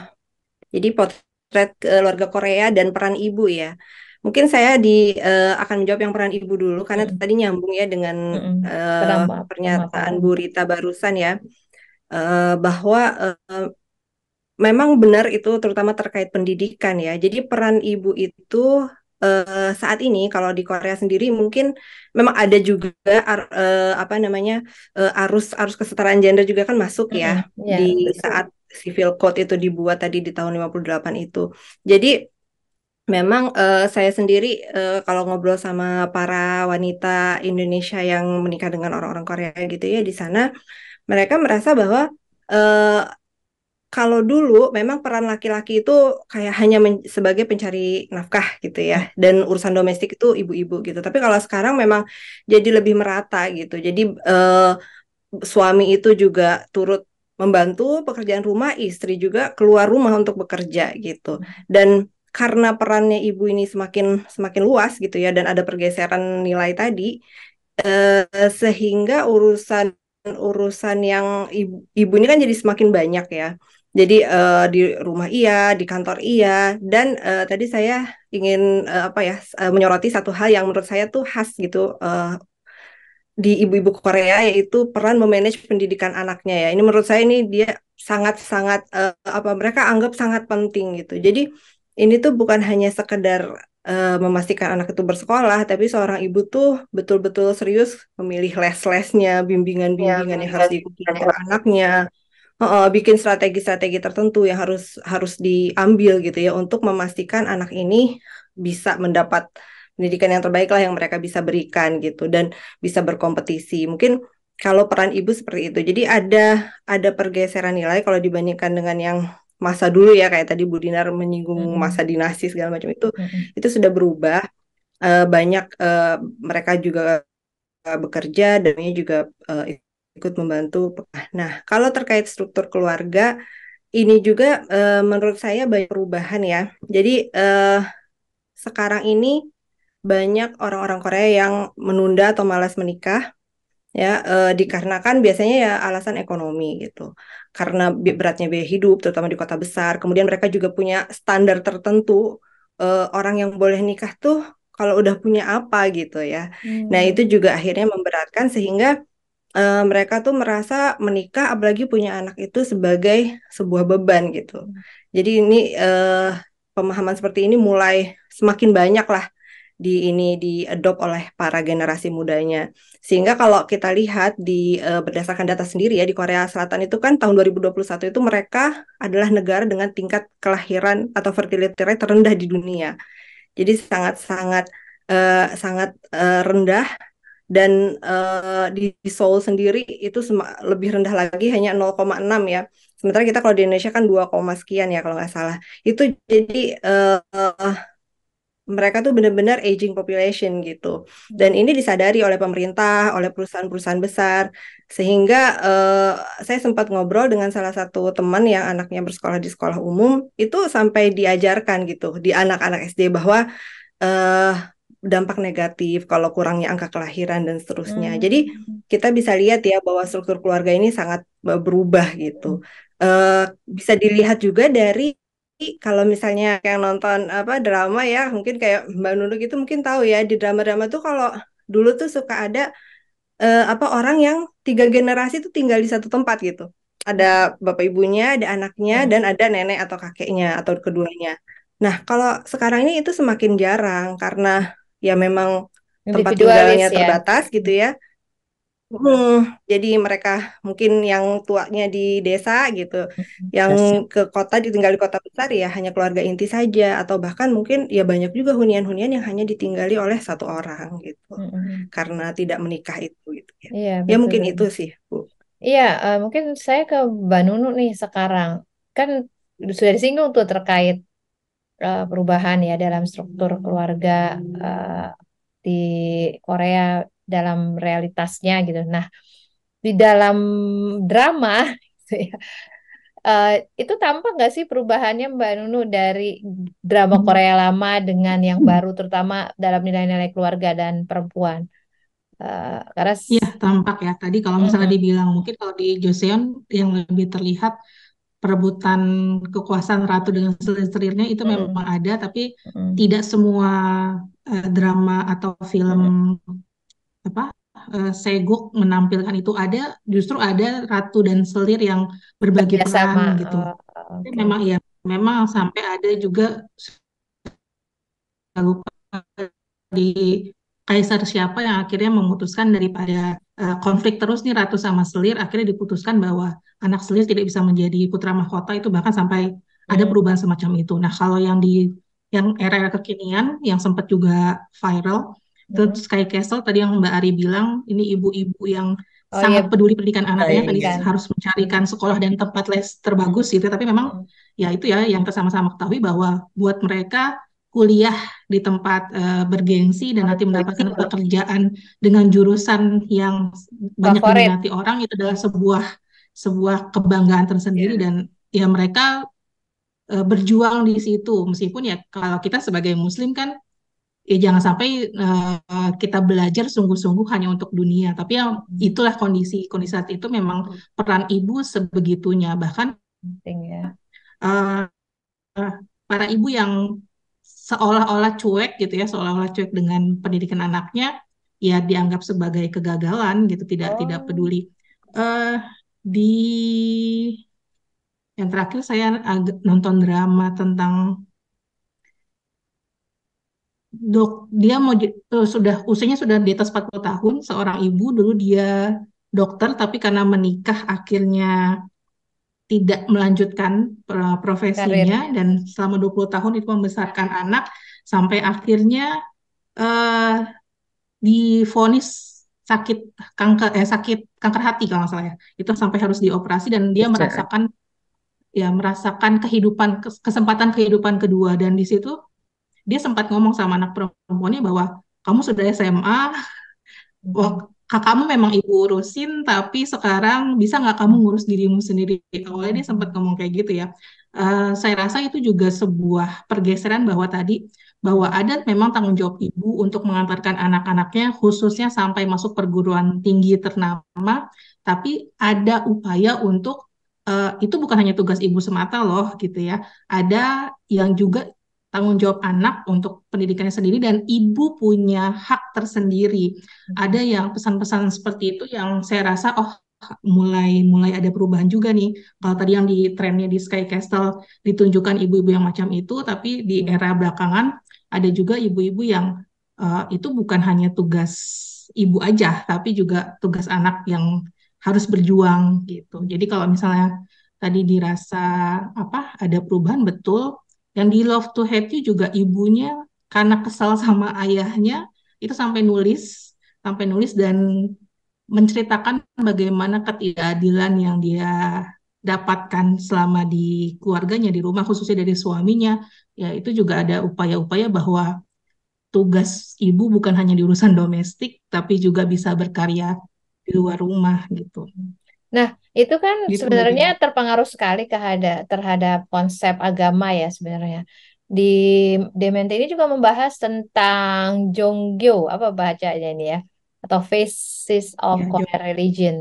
jadi potret keluarga Korea dan peran ibu ya. Mungkin saya akan menjawab yang peran ibu dulu karena Mm-mm, tadi nyambung ya dengan mm-mm. eh, pernyataan Pemaparan. Bu Rita barusan ya, bahwa memang benar itu terutama terkait pendidikan ya. Jadi peran ibu itu saat ini kalau di Korea sendiri mungkin memang ada juga apa namanya arus arus kesetaraan gender juga kan masuk ya Mm-mm. di Ya, betul. saat Civil Code itu dibuat tadi di tahun 58 itu. Jadi memang saya sendiri kalau ngobrol sama para wanita Indonesia yang menikah dengan orang-orang Korea gitu ya di sana mereka merasa bahwa eh, kalau dulu memang peran laki-laki itu kayak hanya sebagai pencari nafkah gitu ya, dan urusan domestik itu ibu-ibu gitu. Tapi kalau sekarang memang jadi lebih merata gitu. Jadi suami itu juga turut membantu pekerjaan rumah, istri juga keluar rumah untuk bekerja gitu. Dan karena perannya ibu ini semakin semakin luas gitu ya, dan ada pergeseran nilai tadi, sehingga urusan urusan yang ibu ini kan jadi semakin banyak ya. Jadi di rumah iya, di kantor iya, dan tadi saya ingin apa ya menyoroti satu hal yang menurut saya tuh khas gitu di ibu-ibu Korea yaitu peran memanage pendidikan anaknya ya. Ini menurut saya ini dia sangat-sangat apa mereka anggap sangat penting gitu. Jadi ini tuh bukan hanya sekedar memastikan anak itu bersekolah, tapi seorang ibu tuh betul-betul serius memilih les-lesnya, bimbingan-bimbingan yang harus diikuti untuk anaknya. Bikin strategi-strategi tertentu yang harus harus diambil gitu ya untuk memastikan anak ini bisa mendapat pendidikan yang terbaik lah yang mereka bisa berikan gitu dan bisa berkompetisi. Mungkin kalau peran ibu seperti itu. Jadi ada pergeseran nilai kalau dibandingkan dengan yang masa dulu ya kayak tadi Bu Dinar menyinggung masa Mm-mm, dinasti segala macam mm-mm, itu sudah berubah. Banyak mereka juga bekerja dan ini juga ikut membantu. Nah, kalau terkait struktur keluarga ini juga menurut saya banyak perubahan ya. Jadi sekarang ini banyak orang-orang Korea yang menunda atau malas menikah ya dikarenakan biasanya ya alasan ekonomi gitu. Karena beratnya biaya hidup terutama di kota besar. Kemudian mereka juga punya standar tertentu orang yang boleh nikah tuh kalau udah punya apa gitu ya. Nah, itu mm, juga akhirnya memberatkan sehingga mereka tuh merasa menikah apalagi punya anak itu sebagai sebuah beban gitu. Jadi ini pemahaman seperti ini mulai semakin banyak lah diadopt oleh para generasi mudanya. Sehingga kalau kita lihat berdasarkan data sendiri ya di Korea Selatan itu kan tahun 2021 itu mereka adalah negara dengan tingkat kelahiran atau fertility rate terendah di dunia. Jadi sangat-sangat sangat rendah dan di Seoul sendiri itu lebih rendah lagi hanya 0,6 ya. Sementara kita kalau di Indonesia kan 2, sekian ya kalau nggak salah. Itu jadi mereka tuh benar-benar aging population gitu. Dan ini disadari oleh pemerintah, oleh perusahaan-perusahaan besar. Sehingga saya sempat ngobrol dengan salah satu teman yang anaknya bersekolah di sekolah umum, itu sampai diajarkan gitu di anak-anak SD bahwa eh, dampak negatif kalau kurangnya angka kelahiran dan seterusnya. Jadi kita bisa lihat ya bahwa struktur keluarga ini sangat berubah gitu. Eh, Bisa dilihat juga dari kalau misalnya yang nonton apa drama ya, mungkin kayak Mbak Nunu gitu mungkin tahu ya di drama-drama tuh kalau dulu tuh suka ada apa orang yang 3 generasi tuh tinggal di satu tempat gitu. Ada bapak ibunya, ada anaknya, dan ada nenek atau kakeknya atau keduanya. Nah, kalau sekarang ini itu semakin jarang karena ya memang tempat Individualis tinggalnya ya. terbatas gitu ya. Jadi mereka mungkin yang tuanya di desa gitu, yang ke kota ditinggal di kota besar ya hanya keluarga inti saja atau bahkan mungkin ya banyak juga hunian-hunian yang hanya ditinggali oleh satu orang gitu karena tidak menikah itu gitu ya. Iya, Ya mungkin betul. itu sih, Bu. Iya, mungkin saya ke Mbak Nunu nih sekarang. Kan sudah disinggung tuh terkait perubahan ya dalam struktur keluarga eh, di Korea dalam realitasnya gitu. Nah, di dalam drama gitu ya, eh, itu tampak nggak sih perubahannya Mbak Nunu dari drama Korea lama dengan yang baru, terutama dalam nilai-nilai keluarga dan perempuan? Karena Iya, tampak ya. Tadi kalau misalnya Mm-mm, dibilang mungkin kalau di Joseon yang lebih terlihat perebutan kekuasaan ratu dengan selir-selirnya itu memang mm-mm, ada, tapi mm-mm, tidak semua drama atau film mm-mm. apa seguk menampilkan itu ada. Justru ada ratu dan selir yang berbagi Bekerja peran sama. gitu. Tapi Oke. memang ya, memang sampai ada juga saya lupa di kaisar siapa yang akhirnya memutuskan daripada konflik terus nih ratu sama selir, akhirnya diputuskan bahwa anak selir tidak bisa menjadi putra mahkota, itu bahkan sampai ada Mm, perubahan semacam itu. Nah, kalau yang era-era kekinian yang sempat juga viral itu mm-mm. Sky Castle tadi yang Mbak Ari bilang, ini ibu-ibu yang Oh iya, sangat peduli pendidikan anaknya, tadi pendidikan. harus mencarikan sekolah dan tempat les terbagus gitu, tapi memang Mm, ya itu ya yang kita sama-sama ketahui bahwa buat mereka kuliah di tempat bergengsi dan nanti mendapatkan pekerjaan dengan jurusan yang banyak Favorit. diminati orang itu adalah sebuah sebuah kebanggaan tersendiri Ya. dan ya mereka berjuang di situ meskipun ya kalau kita sebagai muslim kan ya jangan sampai kita belajar sungguh-sungguh hanya untuk dunia tapi ya itulah kondisi kondisi saat itu memang peran ibu sebegitunya bahkan Penting ya. eh, para ibu yang seolah-olah cuek gitu ya, seolah-olah cuek dengan pendidikan anaknya, ya dianggap sebagai kegagalan gitu, tidak Oh, peduli. eh di yang terakhir saya nonton drama tentang dia sudah usianya sudah di atas 40 tahun, seorang ibu dulu dia dokter tapi karena menikah akhirnya tidak melanjutkan profesinya karirnya. dan selama 20 tahun itu membesarkan anak sampai akhirnya eh, divonis sakit sakit kanker hati kalau nggak salah ya itu sampai harus dioperasi dan dia merasakan kehidupan kesempatan kehidupan kedua dan di situ dia sempat ngomong sama anak perempuannya bahwa kamu sudah SMA. Wah, Mm-mm. kakakmu memang ibu urusin, tapi sekarang bisa nggak kamu ngurus dirimu sendiri? Awalnya dia sempat ngomong kayak gitu ya. Saya rasa itu juga sebuah pergeseran bahwa ada memang tanggung jawab ibu untuk mengantarkan anak-anaknya, khususnya sampai masuk perguruan tinggi ternama, tapi ada upaya untuk itu bukan hanya tugas ibu semata loh, gitu ya. Ada yang juga tanggung jawab anak untuk pendidikannya sendiri dan ibu punya hak tersendiri ada yang pesan-pesan seperti itu yang saya rasa oh mulai mulai ada perubahan juga nih. Kalau tadi yang di trennya di Sky Castle ditunjukkan ibu-ibu yang macam itu, tapi di era belakangan ada juga ibu-ibu yang itu bukan hanya tugas ibu aja, tapi juga tugas anak yang harus berjuang gitu. Jadi kalau misalnya tadi dirasa apa ada perubahan betul, yang di Love to Hate You juga ibunya karena kesal sama ayahnya itu sampai nulis dan menceritakan bagaimana ketidakadilan yang dia dapatkan selama di keluarganya di rumah khususnya dari suaminya ya itu juga ada upaya-upaya bahwa tugas ibu bukan hanya di urusan domestik, tapi juga bisa berkarya di luar rumah gitu. Nah, itu kan Gitu Mbak sebenarnya Tina. terpengaruh sekali terhadap konsep agama ya sebenarnya. Di Demente ini juga membahas tentang Jonggyo, apa bacanya ini ya, atau Faces of Ya, Jo. Korean Religion.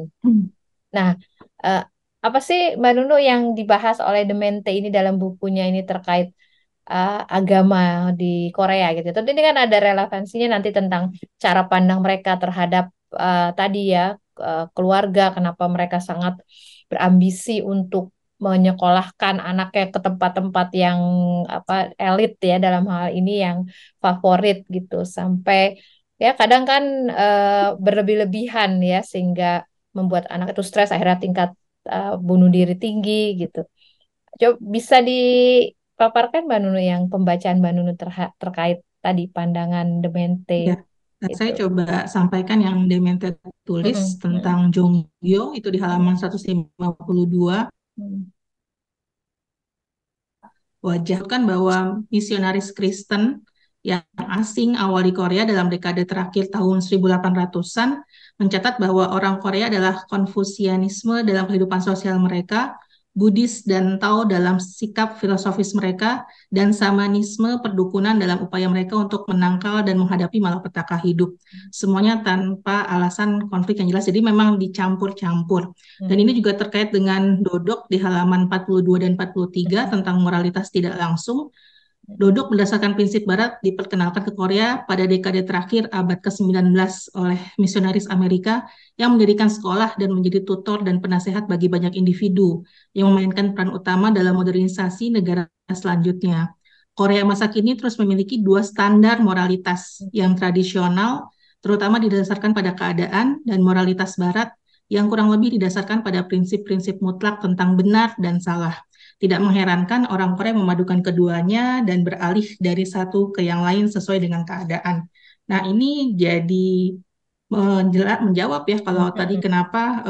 Nah, eh, apa sih Mbak Nunu yang dibahas oleh Demente ini dalam bukunya ini terkait agama di Korea gitu. Tentu ini kan ada relevansinya nanti tentang cara pandang mereka terhadap tadi ya keluarga, kenapa mereka sangat berambisi untuk menyekolahkan anaknya ke tempat-tempat yang apa elit ya dalam hal ini yang favorit gitu sampai ya kadang kan berlebih-lebihan ya sehingga membuat anak itu stres akhirnya tingkat bunuh diri tinggi gitu. Coba bisa dipaparkan Mbak Nunu yang pembacaan Mbak Nunu terkait tadi pandangan Demente Ya. Nah, itu. saya coba sampaikan yang Demente tulis Mm-mm, tentang mm-mm, Jonggyo itu di halaman 152. mm-mm, Wajah kan bahwa misionaris Kristen yang asing awal di Korea dalam dekade terakhir tahun 1800-an mencatat bahwa orang Korea adalah Konfusianisme dalam kehidupan sosial mereka, Buddhis dan Tao dalam sikap filosofis mereka, dan Samanisme perdukunan dalam upaya mereka untuk menangkal dan menghadapi malapetaka hidup. Semuanya tanpa alasan konflik yang jelas, jadi memang dicampur-campur. Dan ini mm-mm, juga terkait dengan Dodok di halaman 42 dan 43 tentang moralitas tidak langsung. mm-mm, Dodok berdasarkan prinsip Barat diperkenalkan ke Korea pada dekade terakhir abad ke-19 oleh misionaris Amerika yang mendirikan sekolah dan menjadi tutor dan penasehat bagi banyak individu yang memainkan peran utama dalam modernisasi negara selanjutnya. Korea masa kini terus memiliki dua standar moralitas yang tradisional, terutama didasarkan pada keadaan, dan moralitas Barat yang kurang lebih didasarkan pada prinsip-prinsip mutlak tentang benar dan salah. Tidak mengherankan orang Korea memadukan keduanya dan beralih dari satu ke yang lain sesuai dengan keadaan. Nah, ini jadi menjawab ya kalau tadi mm-mm, kenapa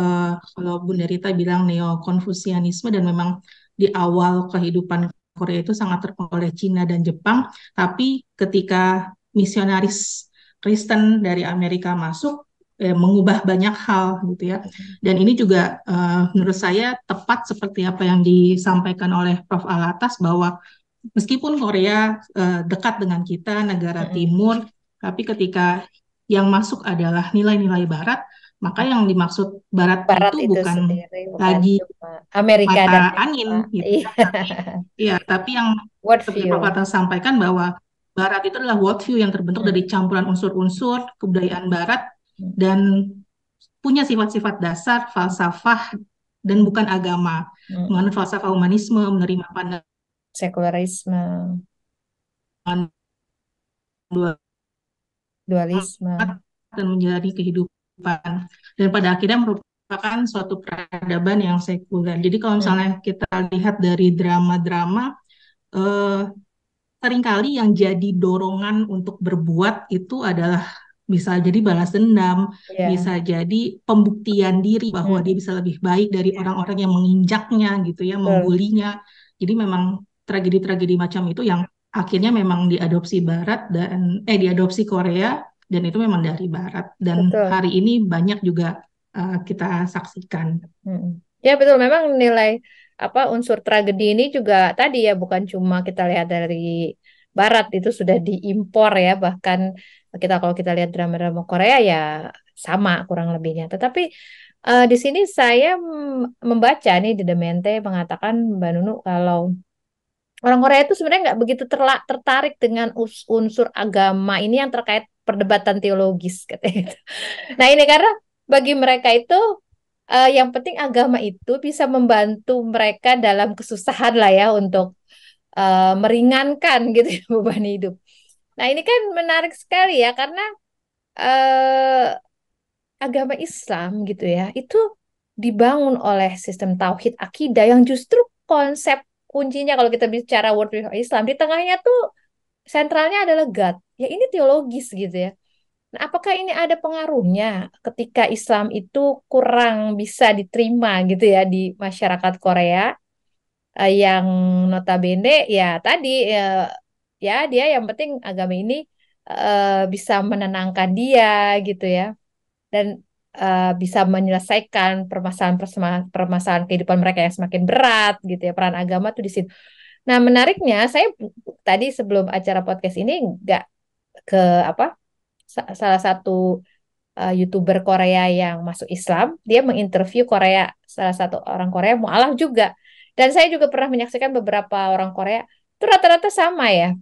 kalau Bunda Rita bilang neo-konfusianisme dan memang di awal kehidupan Korea itu sangat terpengaruh oleh Cina dan Jepang, tapi ketika misionaris Kristen dari Amerika masuk mengubah banyak hal gitu ya. Dan ini juga menurut saya tepat seperti apa yang disampaikan oleh Prof. Alatas bahwa meskipun Korea dekat dengan kita, negara mm-mm. timur, tapi ketika yang masuk adalah nilai-nilai Barat, maka yang dimaksud Barat Barat itu itu bukan sendiri bukan lagi cuma Amerika mata dan angin Eropa. gitu Iya, kan, tapi ya, tapi yang seperti Prof. worldview. Atas sampaikan bahwa Barat itu adalah worldview yang terbentuk dari Mm-mm, campuran unsur-unsur kebudayaan Barat mm-mm, dan punya sifat-sifat dasar falsafah dan bukan agama. Mengenai mm-mm. falsafah humanisme, menerima pandangan Sekularisme, dua dualisme. dan menjalani kehidupan. Dan pada akhirnya merupakan suatu peradaban yang sekuler. Jadi kalau Mm-mm, misalnya kita lihat dari drama-drama, eh, seringkali yang jadi dorongan untuk berbuat itu adalah bisa jadi balas dendam, iya. bisa jadi pembuktian diri bahwa dia Mm-mm, bisa lebih baik dari orang-orang yang menginjaknya gitu ya, betul. membulinya. Jadi memang tragedi-tragedi macam itu yang akhirnya memang diadopsi Barat dan diadopsi Korea dan itu memang dari Barat dan Betul. hari ini banyak juga kita saksikan. Mm-mm. Ya betul, memang nilai apa unsur tragedi ini juga tadi ya bukan cuma kita lihat dari Barat itu sudah diimpor ya bahkan kalau kita lihat drama-drama Korea ya sama kurang lebihnya. Tetapi di sini saya membaca nih di Demente mengatakan Mbak Nunu kalau orang Korea itu sebenarnya nggak begitu tertarik dengan unsur agama ini yang terkait perdebatan teologis katanya. Nah ini karena bagi mereka itu yang penting agama itu bisa membantu mereka dalam kesusahan lah ya untuk meringankan gitu ya beban hidup. Nah ini kan menarik sekali ya karena eh, agama Islam gitu ya itu dibangun oleh sistem tauhid akidah yang justru konsep kuncinya kalau kita bicara worldview Islam di tengahnya tuh sentralnya adalah God. Ya ini teologis gitu ya. Nah, apakah ini ada pengaruhnya ketika Islam itu kurang bisa diterima gitu ya di masyarakat Korea yang notabene ya tadi ya dia yang penting agama ini bisa menenangkan dia gitu ya, dan bisa menyelesaikan permasalahan kehidupan mereka yang semakin berat gitu ya. Peran agama tuh di situ. Nah, menariknya saya tadi sebelum acara podcast ini nggak ke apa salah satu YouTuber Korea yang masuk Islam, dia menginterview salah satu orang Korea mualaf juga. Dan saya juga pernah menyaksikan beberapa orang Korea itu rata-rata sama ya.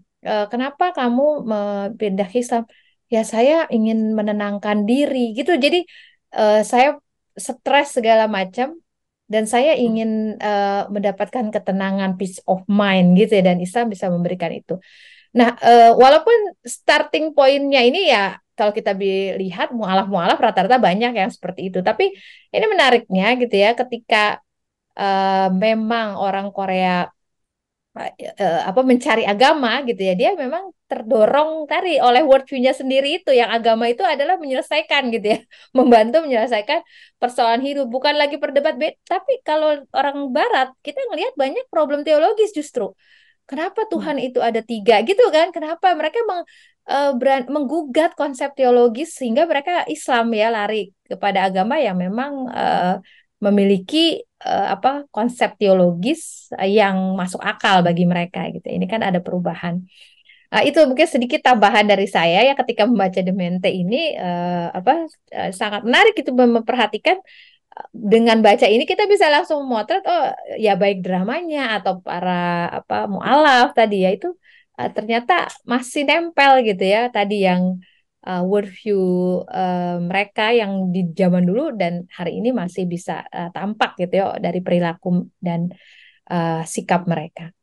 Kenapa kamu pindah ke Islam? Ya saya ingin menenangkan diri gitu. Jadi saya stres segala macam dan saya ingin mendapatkan ketenangan, peace of mind gitu ya. Dan Islam bisa memberikan itu. Nah, walaupun starting pointnya ini ya kalau kita lihat mualaf-mualaf rata-rata banyak yang seperti itu. Tapi ini menariknya gitu ya ketika memang orang Korea mencari agama gitu ya, dia memang terdorong tadi oleh worldview-nya sendiri itu yang agama itu adalah menyelesaikan gitu ya, membantu menyelesaikan persoalan hidup, bukan lagi berdebat. Tapi kalau orang Barat kita ngelihat banyak problem teologis justru. Kenapa Tuhan itu ada tiga gitu kan? Kenapa mereka menggugat konsep teologis sehingga mereka Islam ya lari kepada agama yang memang memiliki konsep teologis yang masuk akal bagi mereka gitu. Ini kan ada perubahan. Itu mungkin sedikit tambahan dari saya ya ketika membaca Demente ini sangat menarik itu memperhatikan dengan baca ini kita bisa langsung memotret ya baik dramanya atau para mualaf tadi ya itu ternyata masih nempel gitu ya tadi yang worldview mereka yang di zaman dulu dan hari ini masih bisa tampak gitu ya dari perilaku dan sikap mereka.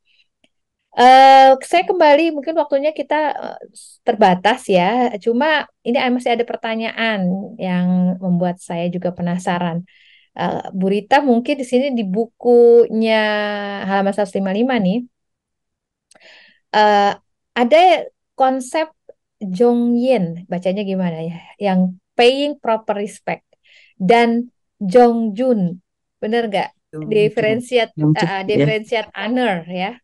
Saya kembali mungkin waktunya kita terbatas ya. Cuma ini masih ada pertanyaan yang membuat saya juga penasaran. Bu Rita mungkin di sini di bukunya halaman 155 nih uh, ada konsep Jongyin, bacanya gimana ya? Yang paying proper respect dan Jongjun, bener nggak? Differentiate differentiate honor ya.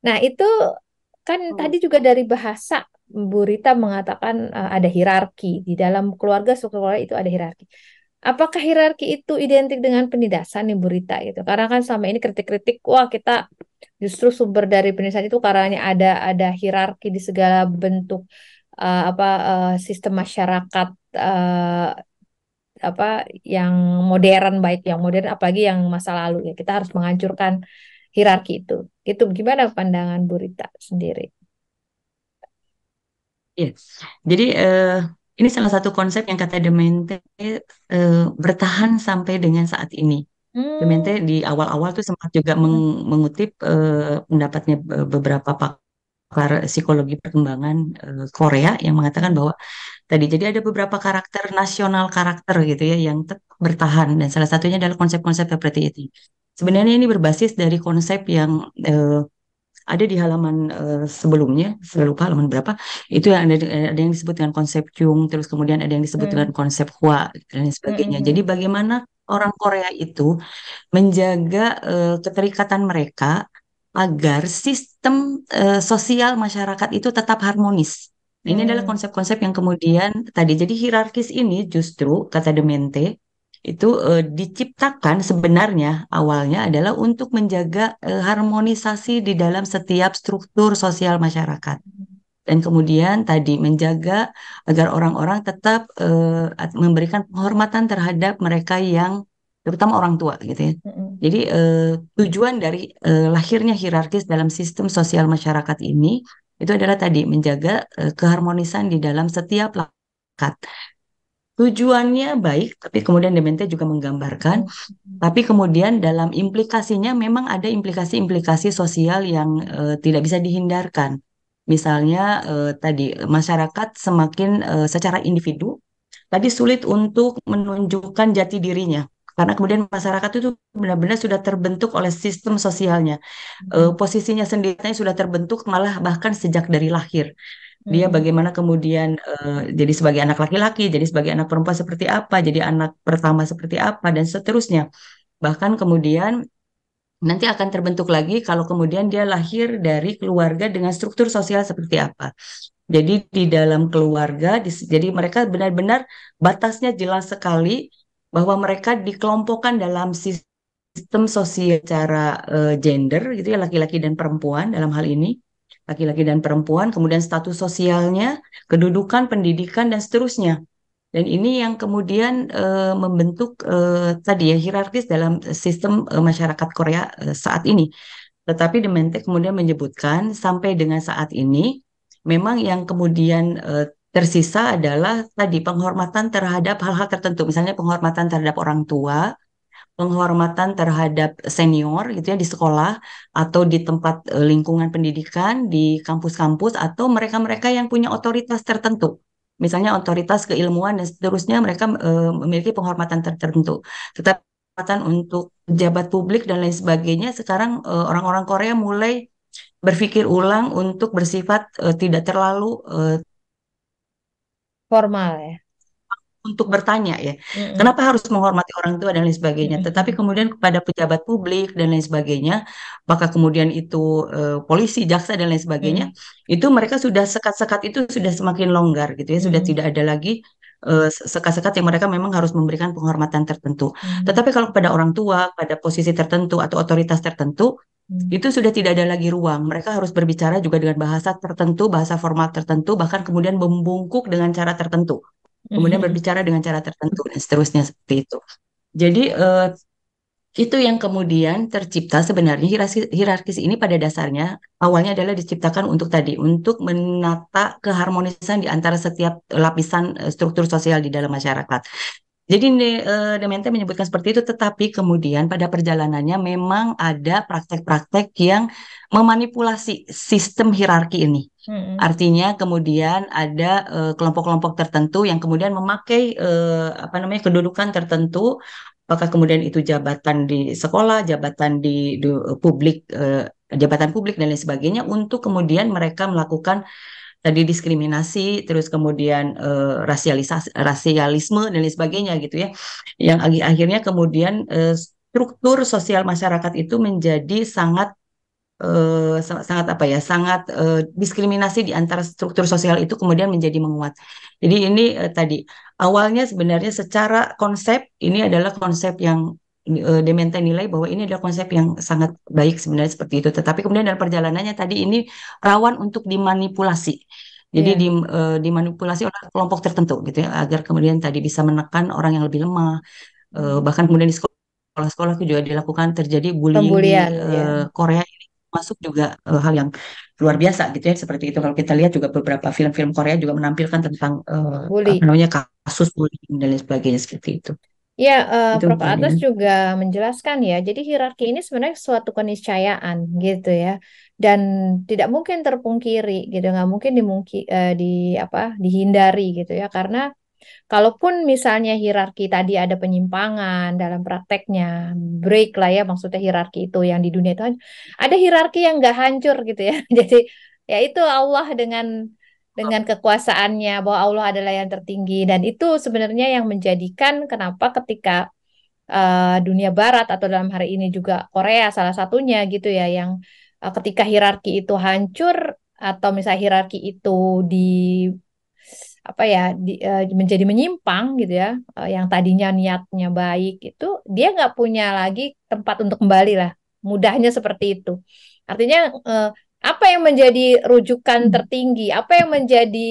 Nah itu kan tadi juga dari bahasa Bu Rita mengatakan ada hierarki di dalam keluarga, struktur keluarga itu ada hierarki. Apakah hierarki itu identik dengan penindasan nih Bu Rita gitu? Karena kan selama ini kritik-kritik, wah kita justru sumber dari penindasan itu karena ada hierarki di segala bentuk sistem masyarakat yang modern, baik yang modern apalagi yang masa lalu ya. Kita harus menghancurkan hierarki itu. Itu gimana pandangan Bu Rita sendiri? Ya, jadi ini salah satu konsep yang kata Demente bertahan sampai dengan saat ini. Demente di awal-awal tuh sempat juga mengutip pendapatnya beberapa pakar psikologi perkembangan Korea yang mengatakan bahwa tadi jadi ada beberapa karakter gitu ya yang bertahan dan salah satunya adalah konsep-konsep seperti itu. Sebenarnya ini berbasis dari konsep yang ada di halaman sebelumnya, saya lupa halaman berapa, itu yang ada yang disebut dengan konsep Jung, terus kemudian ada yang disebut dengan konsep Hua dan sebagainya. Jadi bagaimana orang Korea itu menjaga keterikatan mereka agar sistem sosial masyarakat itu tetap harmonis. Nah, ini adalah konsep-konsep yang kemudian tadi jadi hierarkis ini justru kata Demente itu diciptakan sebenarnya awalnya adalah untuk menjaga harmonisasi di dalam setiap struktur sosial masyarakat. Dan kemudian tadi menjaga agar orang-orang tetap memberikan penghormatan terhadap mereka yang terutama orang tua gitu ya. Jadi tujuan dari lahirnya hierarkis dalam sistem sosial masyarakat ini itu adalah tadi menjaga keharmonisan di dalam setiap lakat. Tujuannya baik, tapi kemudian Demente juga menggambarkan, tapi kemudian dalam implikasinya memang ada implikasi-implikasi sosial yang tidak bisa dihindarkan. Misalnya tadi masyarakat semakin secara individu tadi sulit untuk menunjukkan jati dirinya. Karena kemudian masyarakat itu benar-benar sudah terbentuk oleh sistem sosialnya. Posisinya sendiri sudah terbentuk malah bahkan sejak dari lahir. Dia bagaimana kemudian jadi sebagai anak laki-laki, jadi sebagai anak perempuan seperti apa, jadi anak pertama seperti apa, dan seterusnya. Bahkan kemudian nanti akan terbentuk lagi kalau kemudian dia lahir dari keluarga dengan struktur sosial seperti apa. Jadi di dalam keluarga, jadi mereka benar-benar batasnya jelas sekali bahwa mereka dikelompokkan dalam sistem sosial secara gender gitu ya, laki-laki dan perempuan dalam hal ini, laki-laki dan perempuan, kemudian status sosialnya, kedudukan, pendidikan dan seterusnya. Dan ini yang kemudian membentuk tadi ya hierarkis dalam sistem masyarakat Korea saat ini. Tetapi Demente kemudian menyebutkan sampai dengan saat ini memang yang kemudian tersisa adalah tadi penghormatan terhadap hal-hal tertentu, misalnya penghormatan terhadap orang tua, penghormatan terhadap senior gitu ya di sekolah atau di tempat lingkungan pendidikan, di kampus-kampus atau mereka-mereka yang punya otoritas tertentu. Misalnya otoritas keilmuan dan seterusnya mereka memiliki penghormatan tertentu. Tetapi penghormatan untuk pejabat publik dan lain sebagainya sekarang orang-orang Korea mulai berpikir ulang untuk bersifat tidak terlalu Formal ya. untuk bertanya ya, Mm-mm. kenapa harus menghormati orang tua dan lain sebagainya. Tetapi Mm-mm. kemudian kepada pejabat publik dan lain sebagainya, apakah kemudian itu polisi, jaksa dan lain sebagainya, Mm-mm. itu mereka sudah sekat-sekat itu sudah semakin longgar gitu ya, sudah Mm-mm. tidak ada lagi sekat-sekat yang mereka memang harus memberikan penghormatan tertentu. Mm-mm. Tetapi kalau kepada orang tua, pada posisi tertentu atau otoritas tertentu, Mm-mm. itu sudah tidak ada lagi ruang. Mereka harus berbicara juga dengan bahasa tertentu, bahasa formal tertentu, bahkan kemudian membungkuk dengan cara tertentu, kemudian Mm-mm. berbicara dengan cara tertentu dan seterusnya seperti itu. Jadi itu yang kemudian tercipta sebenarnya hierarkis ini pada dasarnya awalnya adalah diciptakan untuk tadi untuk menata keharmonisan di antara setiap lapisan struktur sosial di dalam masyarakat. Jadi Demente menyebutkan seperti itu, tetapi kemudian pada perjalanannya memang ada praktek-praktek yang memanipulasi sistem hierarki ini. Mm-mm. Artinya kemudian ada kelompok-kelompok tertentu yang kemudian memakai apa namanya kedudukan tertentu, apakah kemudian itu jabatan di sekolah, jabatan di publik, jabatan publik dan lain sebagainya, untuk kemudian mereka melakukan tadi diskriminasi, terus kemudian rasialisme dan lain sebagainya gitu ya, yang akhirnya kemudian struktur sosial masyarakat itu menjadi sangat sangat apa ya, sangat diskriminasi di antara struktur sosial itu kemudian menjadi menguat. Jadi ini tadi awalnya sebenarnya secara konsep ini adalah konsep yang Dementa nilai bahwa ini adalah konsep yang sangat baik sebenarnya seperti itu. Tetapi kemudian dalam perjalanannya tadi ini rawan untuk dimanipulasi. Jadi Iya. dimanipulasi oleh kelompok tertentu gitu ya, agar kemudian tadi bisa menekan orang yang lebih lemah. Bahkan kemudian di sekolah-sekolah itu juga dilakukan terjadi bullying di Pembulian ya. Korea ini masuk juga hal yang luar biasa gitu ya seperti itu. Kalau kita lihat juga beberapa film-film Korea juga menampilkan tentang apa Bully. namanya kasus bullying dan lain sebagainya seperti itu. Ya, Itu Prof. Mbak Atas Dian. juga menjelaskan ya. Jadi hierarki ini sebenarnya suatu keniscayaan gitu ya, dan tidak mungkin terpungkiri gitu, nggak mungkin di apa dihindari gitu ya. Karena kalaupun misalnya hierarki tadi ada penyimpangan dalam prakteknya, break lah ya maksudnya hierarki itu yang di dunia itu ada hierarki yang nggak hancur gitu ya. Jadi ya itu Allah dengan kekuasaannya bahwa Allah adalah yang tertinggi dan itu sebenarnya yang menjadikan kenapa ketika dunia barat atau dalam hari ini juga Korea salah satunya gitu ya yang ketika hierarki itu hancur atau misalnya hierarki itu di apa ya menjadi menyimpang gitu ya, yang tadinya niatnya baik itu dia nggak punya lagi tempat untuk kembali lah, mudahnya seperti itu. Artinya apa yang menjadi rujukan tertinggi, apa yang menjadi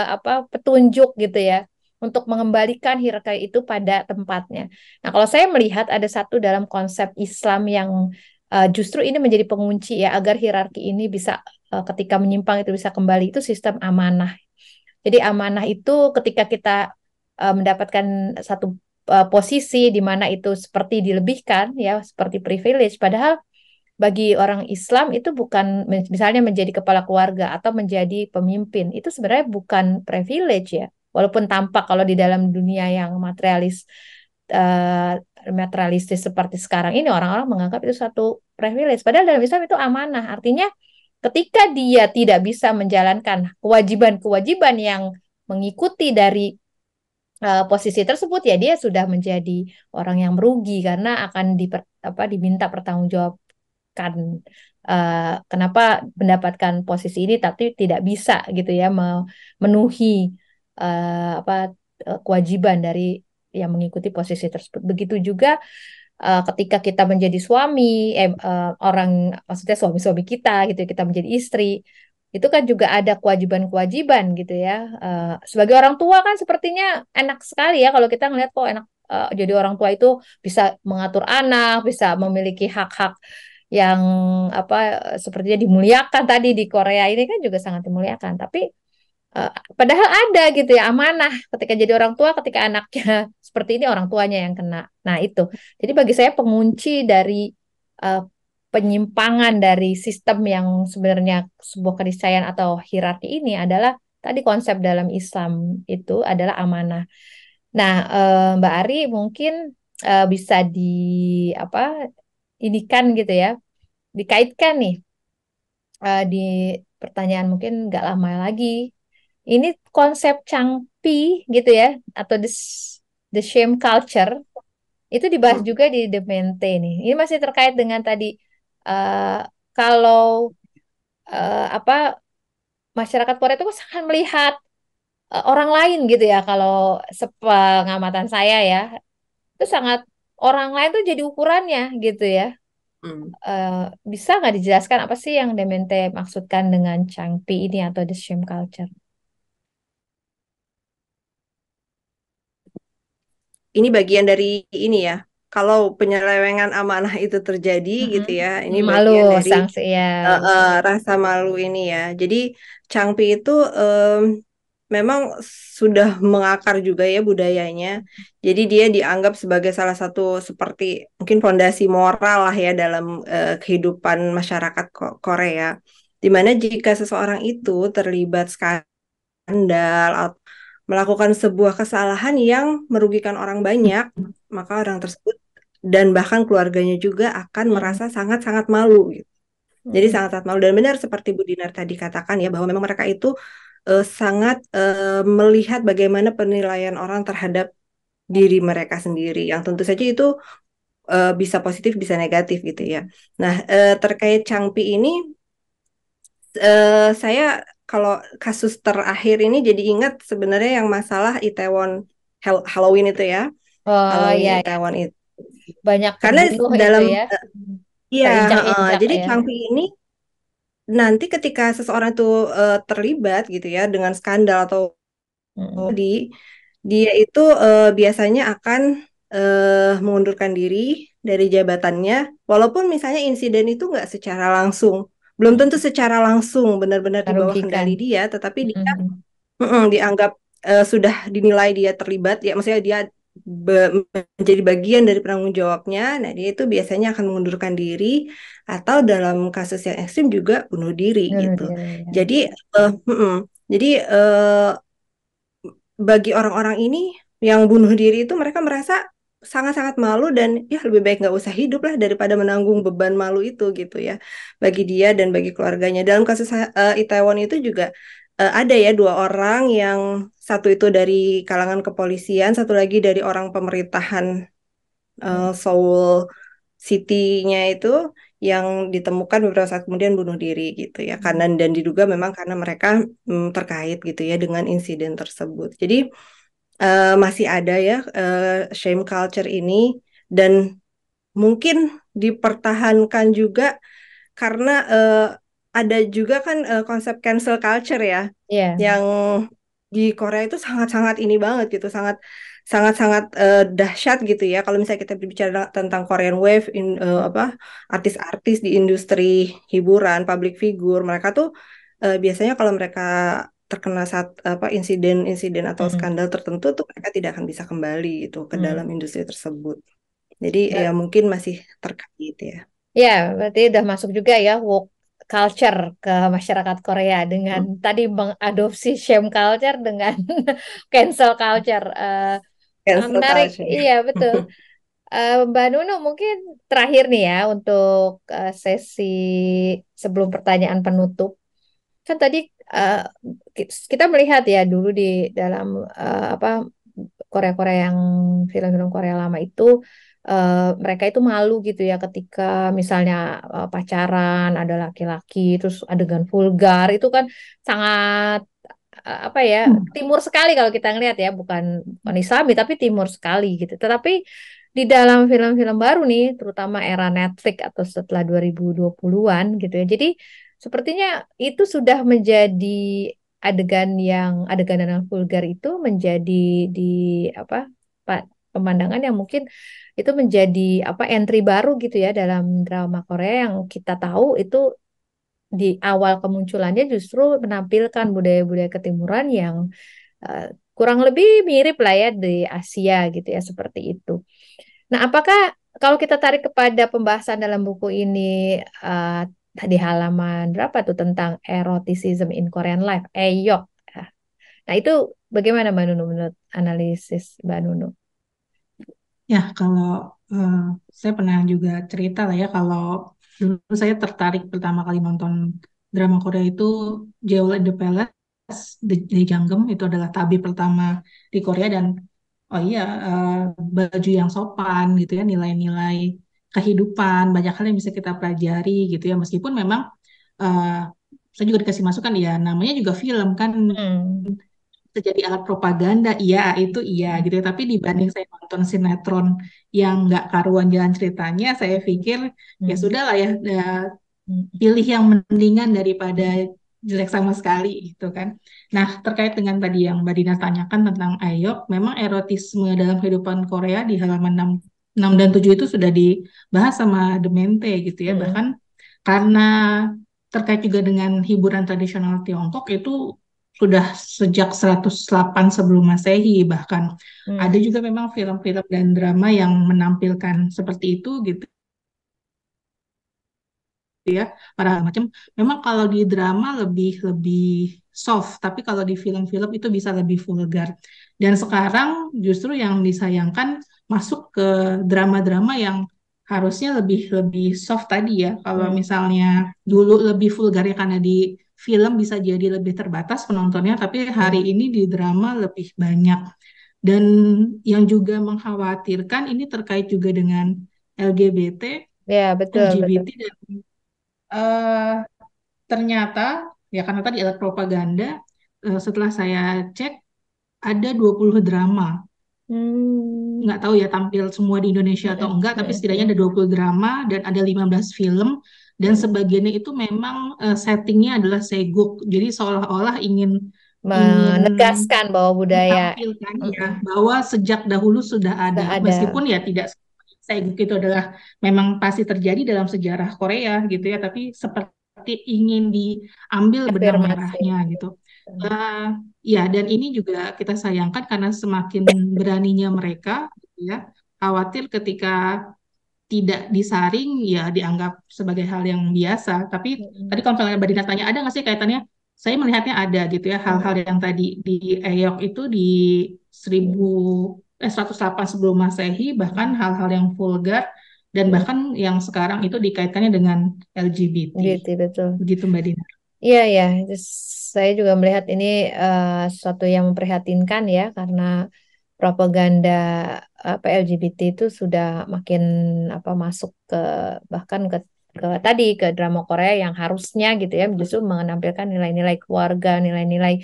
apa petunjuk gitu ya untuk mengembalikan hierarki itu pada tempatnya. Nah, kalau saya melihat ada satu dalam konsep Islam yang justru ini menjadi pengunci ya agar hierarki ini bisa ketika menyimpang itu bisa kembali, itu sistem amanah. Jadi amanah itu ketika kita mendapatkan satu posisi di mana itu seperti dilebihkan ya, seperti privilege. Padahal bagi orang Islam itu bukan misalnya menjadi kepala keluarga atau menjadi pemimpin itu sebenarnya bukan privilege ya. Walaupun tampak kalau di dalam dunia yang eh, materialistis seperti sekarang ini orang-orang menganggap itu satu privilege. Padahal dalam Islam itu amanah. Artinya ketika dia tidak bisa menjalankan kewajiban-kewajiban yang mengikuti dari posisi tersebut ya dia sudah menjadi orang yang merugi karena akan diminta pertanggungjawab kenapa mendapatkan posisi ini tapi tidak bisa gitu ya memenuhi apa kewajiban dari yang mengikuti posisi tersebut. Begitu juga ketika kita menjadi suami, orang maksudnya suami-suami kita gitu, kita menjadi istri, itu kan juga ada kewajiban-kewajiban gitu ya. Sebagai orang tua kan sepertinya enak sekali ya kalau kita ngeliat kok enak jadi orang tua itu bisa mengatur anak, bisa memiliki hak-hak yang apa sepertinya dimuliakan tadi di Korea ini kan juga sangat dimuliakan. Tapi Eh, padahal ada gitu ya amanah ketika jadi orang tua, ketika anaknya seperti ini orang tuanya yang kena. Nah itu. Jadi bagi saya pengunci dari eh, penyimpangan dari sistem yang sebenarnya sebuah keniscayaan atau hierarki ini adalah tadi konsep dalam Islam itu adalah amanah. Nah, Mbak Ari mungkin bisa di apa inikan gitu ya, dikaitkan nih di pertanyaan mungkin nggak lama lagi ini konsep Changpi gitu ya atau the shame culture itu dibahas Hmm. juga di The Mente nih. Ini masih terkait dengan tadi eh, kalau apa masyarakat Korea itu sangat melihat orang lain gitu ya. Kalau sepengamatan saya ya itu sangat orang lain tuh jadi ukurannya gitu ya. Hmm. Eh, Bisa nggak dijelaskan apa sih yang Demente maksudkan dengan Changpi ini atau the shame culture? Ini bagian dari ini ya. Kalau penyelewengan amanah itu terjadi gitu Mm-mm. ya, ini Malu bagian dari sanksi ya. rasa malu ini ya. Jadi Changpi itu memang sudah mengakar juga ya budayanya. Jadi dia dianggap sebagai salah satu seperti mungkin fondasi moral lah ya dalam kehidupan masyarakat Korea. Di mana jika seseorang itu terlibat skandal atau melakukan sebuah kesalahan yang merugikan orang banyak, maka orang tersebut dan bahkan keluarganya juga akan Mm-mm. merasa sangat-sangat malu gitu. Jadi Mm-mm. sangat-sangat malu dan benar seperti Bu Dinar tadi katakan ya bahwa memang mereka itu sangat melihat bagaimana penilaian orang terhadap diri mereka sendiri yang tentu saja itu bisa positif bisa negatif gitu ya. Nah, terkait Changpi ini saya kalau kasus terakhir ini jadi ingat sebenarnya yang masalah Itaewon Halloween itu ya. Oh Halloween ya, ya. Itaewon itu. Banyak Karena terbunuh itu dalam ya. iya, Terinjak-injak jadi ya. Changpi ini nanti ketika seseorang itu terlibat gitu ya dengan skandal atau Mm-mm. dia itu biasanya akan mengundurkan diri dari jabatannya, walaupun misalnya insiden itu nggak secara langsung, belum tentu Mm-mm. secara langsung benar-benar di bawah Merugikan. kendali dia, tetapi dia Mm-mm. dianggap sudah dinilai dia terlibat, ya maksudnya dia menjadi bagian dari penanggung jawabnya. Nah, dia itu biasanya akan mengundurkan diri atau dalam kasus yang ekstrim juga bunuh diri Bunuh gitu. diri ya. Jadi, jadi bagi orang-orang ini yang bunuh diri itu mereka merasa sangat-sangat malu dan ya lebih baik nggak usah hidup lah daripada menanggung beban malu itu gitu ya bagi dia dan bagi keluarganya. Dalam kasus Itaewon itu juga ada ya dua orang yang satu itu dari kalangan kepolisian, satu lagi dari orang pemerintahan Seoul City-nya itu yang ditemukan beberapa saat kemudian bunuh diri gitu ya karena dan diduga memang karena mereka terkait gitu ya dengan insiden tersebut. Jadi masih ada ya shame culture ini dan mungkin dipertahankan juga karena ada juga kan konsep cancel culture ya Iya. yang di Korea itu sangat-sangat ini banget gitu, sangat-sangat dahsyat gitu ya. Kalau misalnya kita berbicara tentang Korean Wave, apa artis-artis di industri hiburan, public figure, mereka tuh biasanya kalau mereka terkena saat apa insiden-insiden atau Mm-mm. skandal tertentu tuh mereka tidak akan bisa kembali gitu ke dalam Mm. industri tersebut. Jadi ya Ber- mungkin masih terkait ya. Ya, berarti udah masuk juga ya woke culture ke masyarakat Korea dengan Hmm. tadi mengadopsi shame culture dengan cancel culture. Sangat Cancel menarik. culture. Iya, betul. Mbak Nunu mungkin terakhir nih ya untuk sesi sebelum pertanyaan penutup. Kan tadi eh, kita melihat ya dulu di dalam apa Korea-Korea yang film-film Korea lama itu mereka itu malu gitu ya ketika misalnya pacaran ada laki-laki terus adegan vulgar itu kan sangat apa ya timur sekali kalau kita ngelihat ya bukan Islami tapi timur sekali gitu. Tetapi di dalam film-film baru nih terutama era Netflix atau setelah 2020-an gitu ya. Jadi sepertinya itu sudah menjadi adegan yang vulgar itu menjadi di apa pemandangan yang mungkin itu menjadi apa entry baru gitu ya dalam drama Korea yang kita tahu itu di awal kemunculannya justru menampilkan budaya-budaya ketimuran yang eh, kurang lebih mirip lah ya di Asia gitu ya seperti itu. Nah, apakah kalau kita tarik kepada pembahasan dalam buku ini eh, di halaman berapa tuh tentang eroticism in Korean life, EYOK. Nah, itu bagaimana Mbak Nunu menurut analisis Mbak Nunu? Ya, kalau eh, saya pernah juga cerita lah ya, kalau dulu saya tertarik pertama kali nonton drama Korea itu Jewel in the Palace, di Janggem, itu adalah tabir pertama di Korea. Dan oh iya, baju yang sopan gitu ya, nilai-nilai kehidupan, banyak hal yang bisa kita pelajari gitu ya, meskipun memang eh, saya juga dikasih masukan ya, namanya juga film kan, Hmm. bisa jadi alat propaganda, iya itu iya Hmm. gitu ya. Tapi dibanding saya nonton sinetron yang nggak karuan jalan ceritanya, saya pikir ya Hmm. sudah lah ya, Hmm. pilih yang mendingan daripada jelek sama sekali gitu kan. Nah, terkait dengan tadi yang Mbak Dina tanyakan tentang Ayok, memang erotisme dalam kehidupan Korea di halaman 6 dan 7 itu sudah dibahas sama Demente gitu ya. Hmm. Bahkan karena terkait juga dengan hiburan tradisional Tiongkok itu sudah sejak 108 sebelum Masehi. Bahkan ada Hmm. juga memang film-film dan drama yang menampilkan seperti itu gitu ya, para macam. Memang kalau di drama lebih lebih soft, tapi kalau di film-film itu bisa lebih vulgar. Dan sekarang justru yang disayangkan masuk ke drama-drama yang harusnya lebih lebih soft tadi ya. Kalau Hmm. misalnya dulu lebih vulgar ya karena di film bisa jadi lebih terbatas penontonnya, tapi hari Hmm. ini di drama lebih banyak. Dan yang juga mengkhawatirkan ini terkait juga dengan LGBT, Ya, betul, betul. LGBT dan eh, ternyata ya karena tadi alat propaganda, setelah saya cek ada 20 drama. Hmm. Nggak tahu ya tampil semua di Indonesia atau Hmm. enggak, tapi Hmm. setidaknya Hmm. ada 20 drama dan ada 15 film, dan Hmm. sebagiannya itu memang settingnya adalah seguk. Jadi seolah-olah ingin ingin Menegaskan bahwa budaya menampilkan ya mm-mm, bahwa sejak dahulu sudah sudah ada, ada meskipun ya tidak seguk itu adalah memang pasti terjadi dalam sejarah Korea gitu ya, tapi seperti ingin diambil benang afirmasi. merahnya gitu. Eh, ya, dan ini juga kita sayangkan karena semakin beraninya mereka gitu ya, khawatir ketika tidak disaring ya dianggap sebagai hal yang biasa. Tapi tadi Mm-mm. kalau misalnya Mbak Dina tanya ada nggak sih kaitannya? Saya melihatnya ada gitu ya, hal-hal Mm-mm. yang tadi di EYOK itu di 108 sebelum Masehi, bahkan Mm-mm. hal-hal yang vulgar dan Mm-mm. bahkan yang sekarang itu dikaitkannya dengan LGBT. Gitu, betul. Begitu Mbak Dina. Iya, ya. Saya juga melihat ini sesuatu yang memprihatinkan ya, karena propaganda apa LGBT itu sudah makin apa masuk ke bahkan ke tadi ke drama Korea yang harusnya gitu ya justru menampilkan nilai-nilai keluarga, nilai-nilai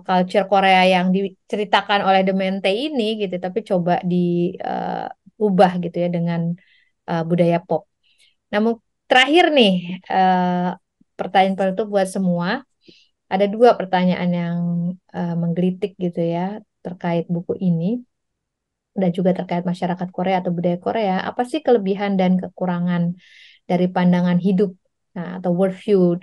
culture Korea yang diceritakan oleh Demente ini gitu, tapi coba diubah gitu ya dengan budaya pop. Namun terakhir nih pertanyaan penutup buat semua. Ada dua pertanyaan yang menggelitik gitu ya terkait buku ini dan juga terkait masyarakat Korea atau budaya Korea. Apa sih kelebihan dan kekurangan dari pandangan hidup atau worldview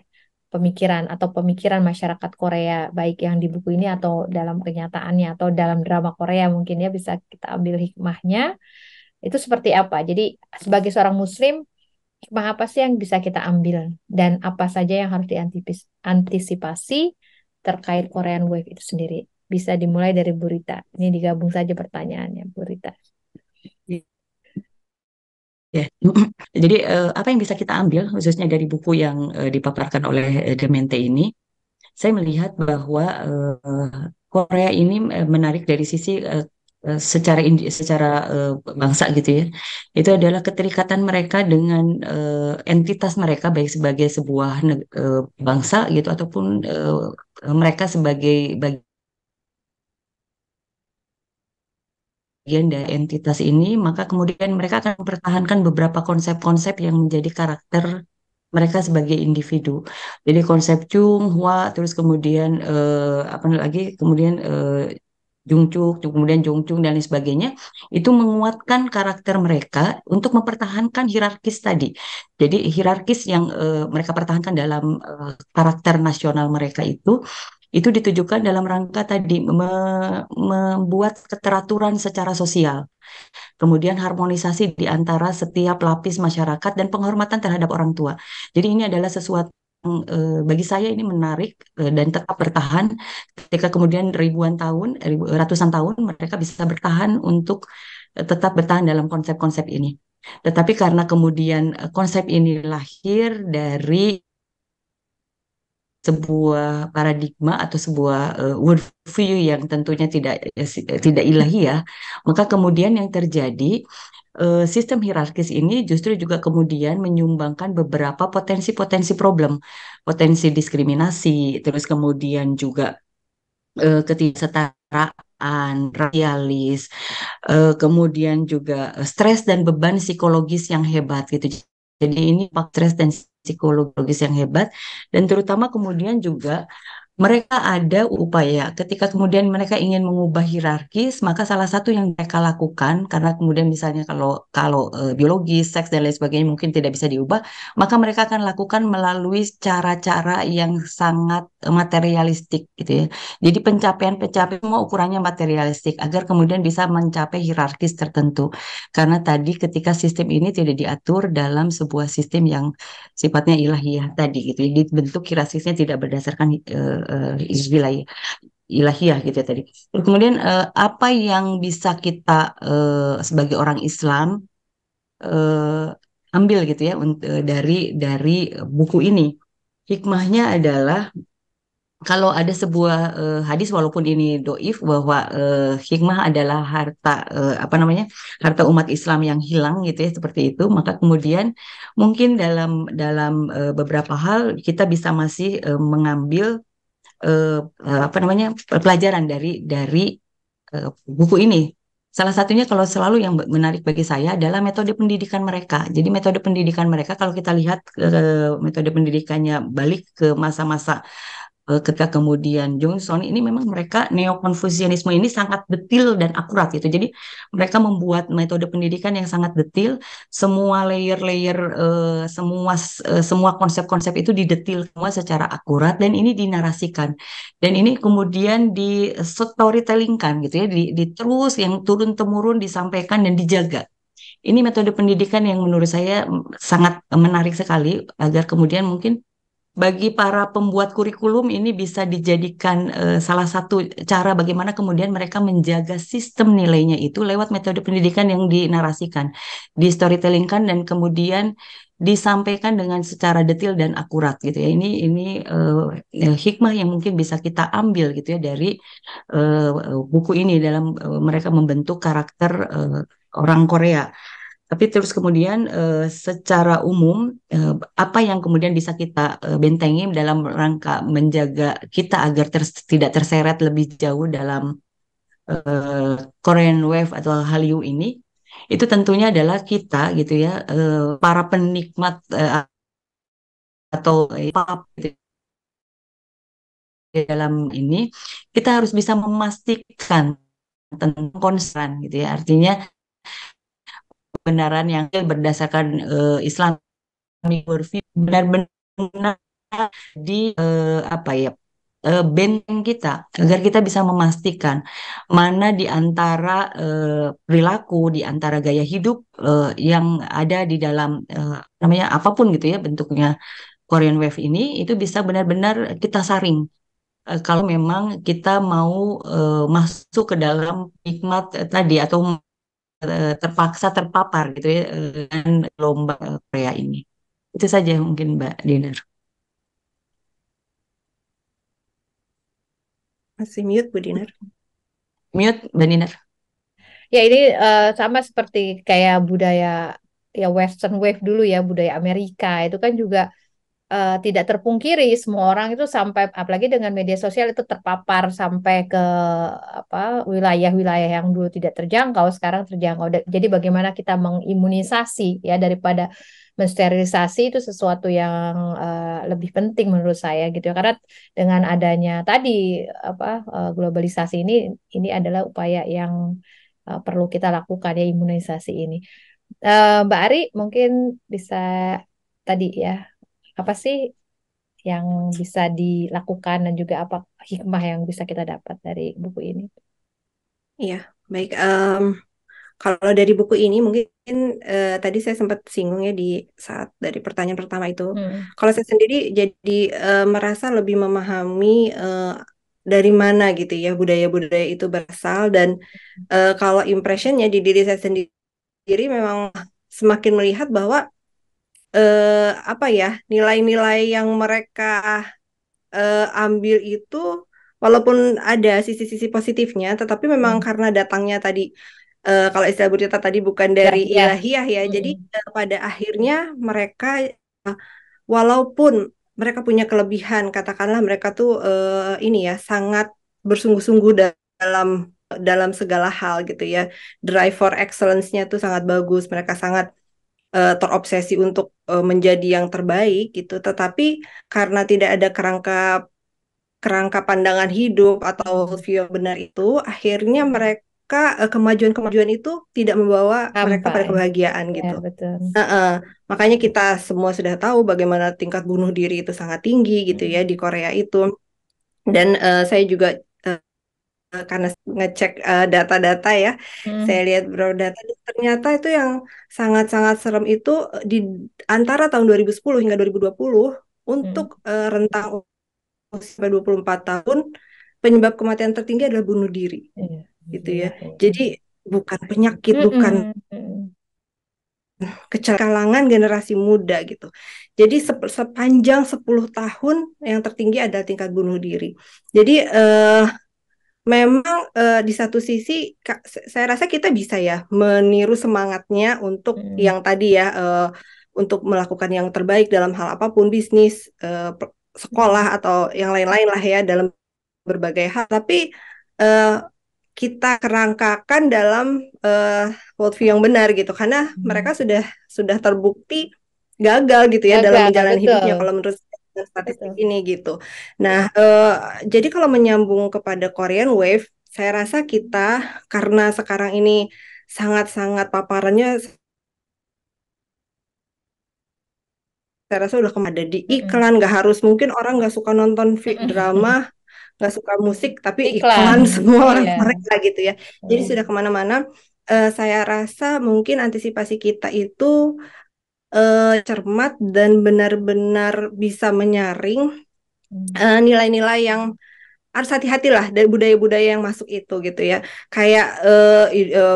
pemikiran atau pemikiran masyarakat Korea baik yang di buku ini atau dalam kenyataannya atau dalam drama Korea mungkin ya bisa kita ambil hikmahnya itu seperti apa. Jadi sebagai seorang Muslim hikmah apa sih yang bisa kita ambil dan apa saja yang harus diantisipasi terkait Korean Wave itu sendiri? Bisa dimulai dari Bu Rita. Ini digabung saja pertanyaannya, Bu Rita. Ya, jadi apa yang bisa kita ambil khususnya dari buku yang dipaparkan oleh Demente ini? Saya melihat bahwa Korea ini menarik dari sisi secara bangsa gitu ya, itu adalah keterikatan mereka dengan entitas mereka baik sebagai sebuah bangsa gitu ataupun mereka sebagai bagian dari entitas ini, maka kemudian mereka akan mempertahankan beberapa konsep-konsep yang menjadi karakter mereka sebagai individu. Jadi konsep Chung, Hua, terus kemudian apa lagi, kemudian Jungcuk, kemudian Jongchung dan lain sebagainya, itu menguatkan karakter mereka untuk mempertahankan hierarkis tadi. Jadi hierarkis yang mereka pertahankan dalam karakter nasional mereka itu ditujukan dalam rangka tadi membuat keteraturan secara sosial, kemudian harmonisasi di antara setiap lapis masyarakat dan penghormatan terhadap orang tua. Jadi ini adalah sesuatu yang bagi saya ini menarik dan tetap bertahan ketika kemudian ribuan tahun, ratusan tahun mereka bisa bertahan untuk tetap bertahan dalam konsep-konsep ini. Tetapi karena kemudian konsep ini lahir dari sebuah paradigma atau sebuah worldview yang tentunya tidak ilahi ya, maka kemudian yang terjadi sistem hierarkis ini justru juga kemudian menyumbangkan beberapa potensi-potensi problem, potensi diskriminasi, terus kemudian juga ketidaksetaraan, rasialis, kemudian juga stres dan beban psikologis yang hebat gitu. Jadi ini stres dan psikologis yang hebat, dan terutama kemudian juga mereka ada upaya ketika kemudian mereka ingin mengubah hierarkis, maka salah satu yang mereka lakukan karena kemudian misalnya kalau kalau biologis, seks dan lain sebagainya mungkin tidak bisa diubah, maka mereka akan lakukan melalui cara-cara yang sangat materialistik gitu ya. Jadi pencapaian-pencapaian semua ukurannya materialistik agar kemudian bisa mencapai hierarkis tertentu. Karena tadi ketika sistem ini tidak diatur dalam sebuah sistem yang sifatnya ilahiyah tadi gitu ya, dibentuk hierarkisnya tidak berdasarkan wilayah ilahiyah gitu ya tadi. Terus kemudian apa yang bisa kita sebagai orang Islam ambil gitu ya dari buku ini? Hikmahnya adalah kalau ada sebuah hadis walaupun ini doif bahwa hikmah adalah harta apa namanya, harta umat Islam yang hilang gitu ya seperti itu, maka kemudian mungkin dalam beberapa hal kita bisa masih mengambil eh, apa namanya, pelajaran dari buku ini. Salah satunya kalau selalu yang menarik bagi saya adalah metode pendidikan mereka. Jadi metode pendidikan mereka kalau kita lihat metode pendidikannya balik ke masa-masa ketika kemudian Johnson ini memang mereka neo-konfusianisme ini sangat detil dan akurat gitu. Jadi mereka membuat metode pendidikan yang sangat detil, semua layer-layer semua konsep-konsep itu didetil semua secara akurat dan ini dinarasikan. Dan ini kemudian di storytellingkan gitu ya, di terus yang turun temurun disampaikan dan dijaga. Ini metode pendidikan yang menurut saya sangat menarik sekali agar kemudian mungkin bagi para pembuat kurikulum ini bisa dijadikan salah satu cara bagaimana kemudian mereka menjaga sistem nilainya itu lewat metode pendidikan yang dinarasikan, di storytellingkan dan kemudian disampaikan dengan secara detail dan akurat gitu ya. Ini hikmah yang mungkin bisa kita ambil gitu ya dari buku ini dalam mereka membentuk karakter orang Korea. Tapi terus kemudian secara umum apa yang kemudian bisa kita bentengi dalam rangka menjaga kita agar tidak terseret lebih jauh dalam Korean Wave atau Hallyu ini, itu tentunya adalah kita gitu ya, para penikmat atau pop gitu di dalam ini, kita harus bisa memastikan tentang konsen gitu ya. Artinya kebenaran yang berdasarkan Islam worldview benar-benar di apa ya, benteng kita agar kita bisa memastikan mana di antara perilaku, di antara gaya hidup yang ada di dalam namanya apapun gitu ya bentuknya Korean Wave ini itu bisa benar-benar kita saring. Kalau memang kita mau masuk ke dalam hikmat tadi atau terpaksa terpapar gitu ya dengan lomba Korea ini. Itu saja mungkin Mbak Dinar. Masih mute Bu Dinar. Mute Mbak Dinar. Ya ini sama seperti kayak budaya ya Western Wave dulu ya, budaya Amerika itu kan juga tidak terpungkiri semua orang itu sampai apalagi dengan media sosial itu terpapar sampai ke apa wilayah-wilayah yang dulu tidak terjangkau sekarang terjangkau. Jadi bagaimana kita mengimunisasi ya daripada mensterilisasi itu sesuatu yang lebih penting menurut saya gitu ya. Karena dengan adanya tadi apa globalisasi ini adalah upaya yang perlu kita lakukan ya imunisasi ini. Mbak Ari mungkin bisa tadi ya apa sih yang bisa dilakukan dan juga apa hikmah yang bisa kita dapat dari buku ini? Iya, baik. Kalau dari buku ini mungkin tadi saya sempat singgung ya di saat dari pertanyaan pertama itu. Hmm. Kalau saya sendiri jadi merasa lebih memahami dari mana gitu ya budaya-budaya itu berasal dan kalau impressionnya di diri saya sendiri memang semakin melihat bahwa apa ya nilai-nilai yang mereka ambil itu walaupun ada sisi-sisi positifnya, tetapi memang Hmm. karena datangnya tadi kalau istilah Bu Tita tadi bukan Ya, dari ya. ilahiyah ya, jadi Hmm. pada akhirnya mereka walaupun mereka punya kelebihan, katakanlah mereka tuh ini ya sangat bersungguh-sungguh dalam dalam segala hal gitu ya, drive for excellence-nya tuh sangat bagus, mereka sangat terobsesi untuk menjadi yang terbaik gitu, tetapi karena tidak ada kerangka kerangka pandangan hidup atau Hmm. view yang benar itu, akhirnya mereka kemajuan-kemajuan itu tidak membawa mereka pada Sampai. kebahagiaan Ya, gitu. betul. Heeh. Makanya kita semua sudah tahu bagaimana tingkat bunuh diri itu sangat tinggi gitu ya Hmm. di Korea itu. Dan saya juga karena ngecek data-data ya, saya Hmm. lihat beberapa data ternyata itu yang sangat-sangat serem itu di antara tahun 2010 hingga 2020 Hmm. untuk rentang usia sampai 24 tahun, penyebab kematian tertinggi adalah bunuh diri, Iya, gitu ya. iya, iya. Jadi bukan penyakit, bukan Mm-mm. Mm-mm. kalangan generasi muda gitu. Jadi sepanjang 10 tahun yang tertinggi adalah tingkat bunuh diri. Jadi memang di satu sisi saya rasa kita bisa ya meniru semangatnya untuk Mm-mm. yang tadi ya untuk melakukan yang terbaik dalam hal apapun bisnis, sekolah Mm-mm. atau yang lain-lain lah ya dalam berbagai hal, tapi eh, kita kerangkakan dalam worldview yang benar gitu, karena mereka sudah terbukti gagal gitu ya dalam Gagal, menjalani hidupnya betul, kalau menurut statistik betul. ini gitu. Nah, jadi kalau menyambung kepada Korean Wave, saya rasa kita karena sekarang ini sangat-sangat paparannya, saya rasa udah ada di Mm-mm. iklan, nggak harus mungkin orang nggak suka nonton drama, Mm-mm. nggak suka musik, tapi Iklan, iklan semua orang iya. mereka gitu ya. Jadi sudah Mm. kemana-mana. Saya rasa mungkin antisipasi kita itu cermat dan benar-benar bisa menyaring Mm. nilai-nilai yang harus hati-hatilah dari budaya-budaya yang masuk itu gitu ya. Kayak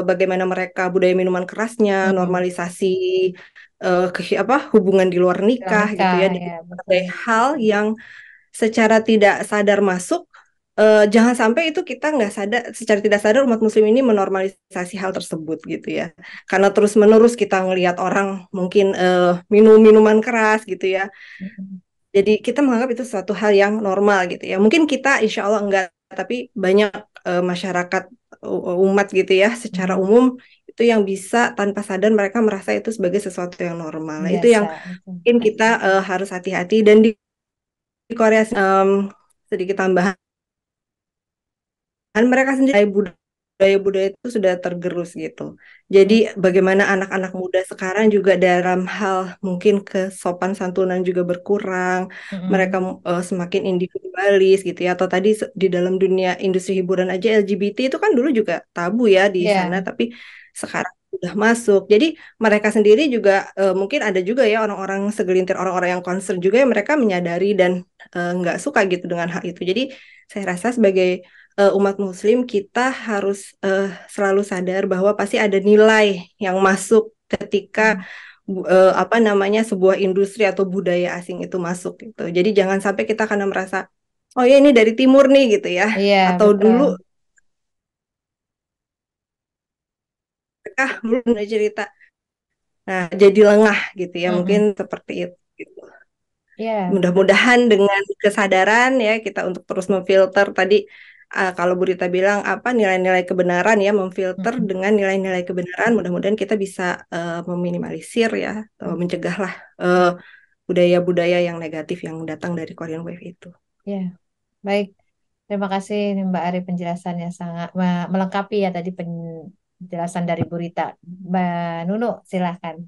bagaimana mereka budaya minuman kerasnya, Mm. normalisasi apa hubungan di luar nikah gitu Langkah, ya, dan ya, betul. berbagai hal yang secara tidak sadar masuk. Jangan sampai itu kita nggak sadar, secara tidak sadar umat muslim ini menormalisasi hal tersebut gitu ya. Karena terus-menerus kita ngelihat orang mungkin minum minuman keras gitu ya. Mm. Jadi kita menganggap itu suatu hal yang normal gitu ya. Mungkin kita insya Allah enggak, tapi banyak masyarakat umat gitu ya secara Mm. umum itu yang bisa tanpa sadar mereka merasa itu sebagai sesuatu yang normal. Nah, itu Biasa, yang betul. mungkin kita harus hati-hati, dan di Korea sedikit tambahan, dan mereka sendiri budaya-budaya itu sudah tergerus gitu. Jadi Mm. bagaimana anak-anak muda sekarang juga dalam hal mungkin kesopan santunan juga berkurang, mereka Mm. semakin individualis gitu ya. Atau tadi di dalam dunia industri hiburan aja LGBT itu kan dulu juga tabu ya di sana, Ya. tapi sekarang sudah masuk. Jadi mereka sendiri juga mungkin ada juga ya orang-orang segelintir orang-orang yang concern juga yang mereka menyadari dan nggak suka gitu dengan hal itu. Jadi saya rasa sebagai umat Muslim kita harus selalu sadar bahwa pasti ada nilai yang masuk ketika Mm. apa namanya sebuah industri atau budaya asing itu masuk gitu. Jadi jangan sampai kita karena merasa oh ya ini dari timur nih gitu ya. Iya, Atau dulu betul. berkah belum ada cerita. Nah, jadi lengah gitu ya, mungkin Mm-mm. seperti itu. Gitu. Ya, Mudah-mudahan dengan kesadaran ya kita untuk terus memfilter tadi kalau Bu Rita bilang apa nilai-nilai kebenaran ya, memfilter mm-mm. dengan nilai-nilai kebenaran, mudah-mudahan kita bisa meminimalisir ya atau mencegahlah budaya-budaya yang negatif yang datang dari Korean Wave itu. Ya, baik. Terima kasih nih Mbak Ari, penjelasannya sangat melengkapi ya tadi penjelasan dari Bu Rita. Mbak Nunu, silahkan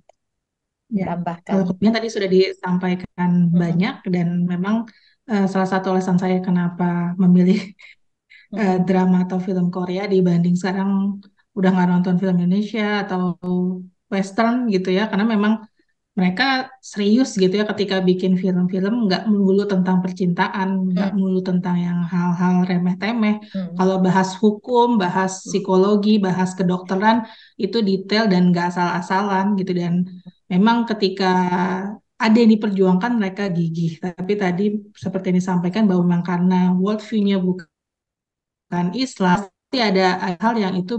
Ya, tambahkan. kalau kemudian tadi sudah disampaikan Mm-mm. banyak dan memang salah satu alasan saya kenapa memilih Mm-mm. drama atau film Korea dibanding sekarang udah nggak nonton film Indonesia atau Western gitu ya, karena memang mereka serius gitu ya ketika bikin film-film nggak melulu tentang percintaan, nggak Mm-mm. melulu tentang yang hal-hal remeh-temeh. Mm-mm. Kalau bahas hukum, bahas psikologi, bahas kedokteran itu detail dan nggak asal-asalan gitu. Dan memang ketika ada yang diperjuangkan mereka gigih. Tapi tadi seperti yang disampaikan bahwa memang karena worldview-nya bukan Islam, pasti ada hal yang itu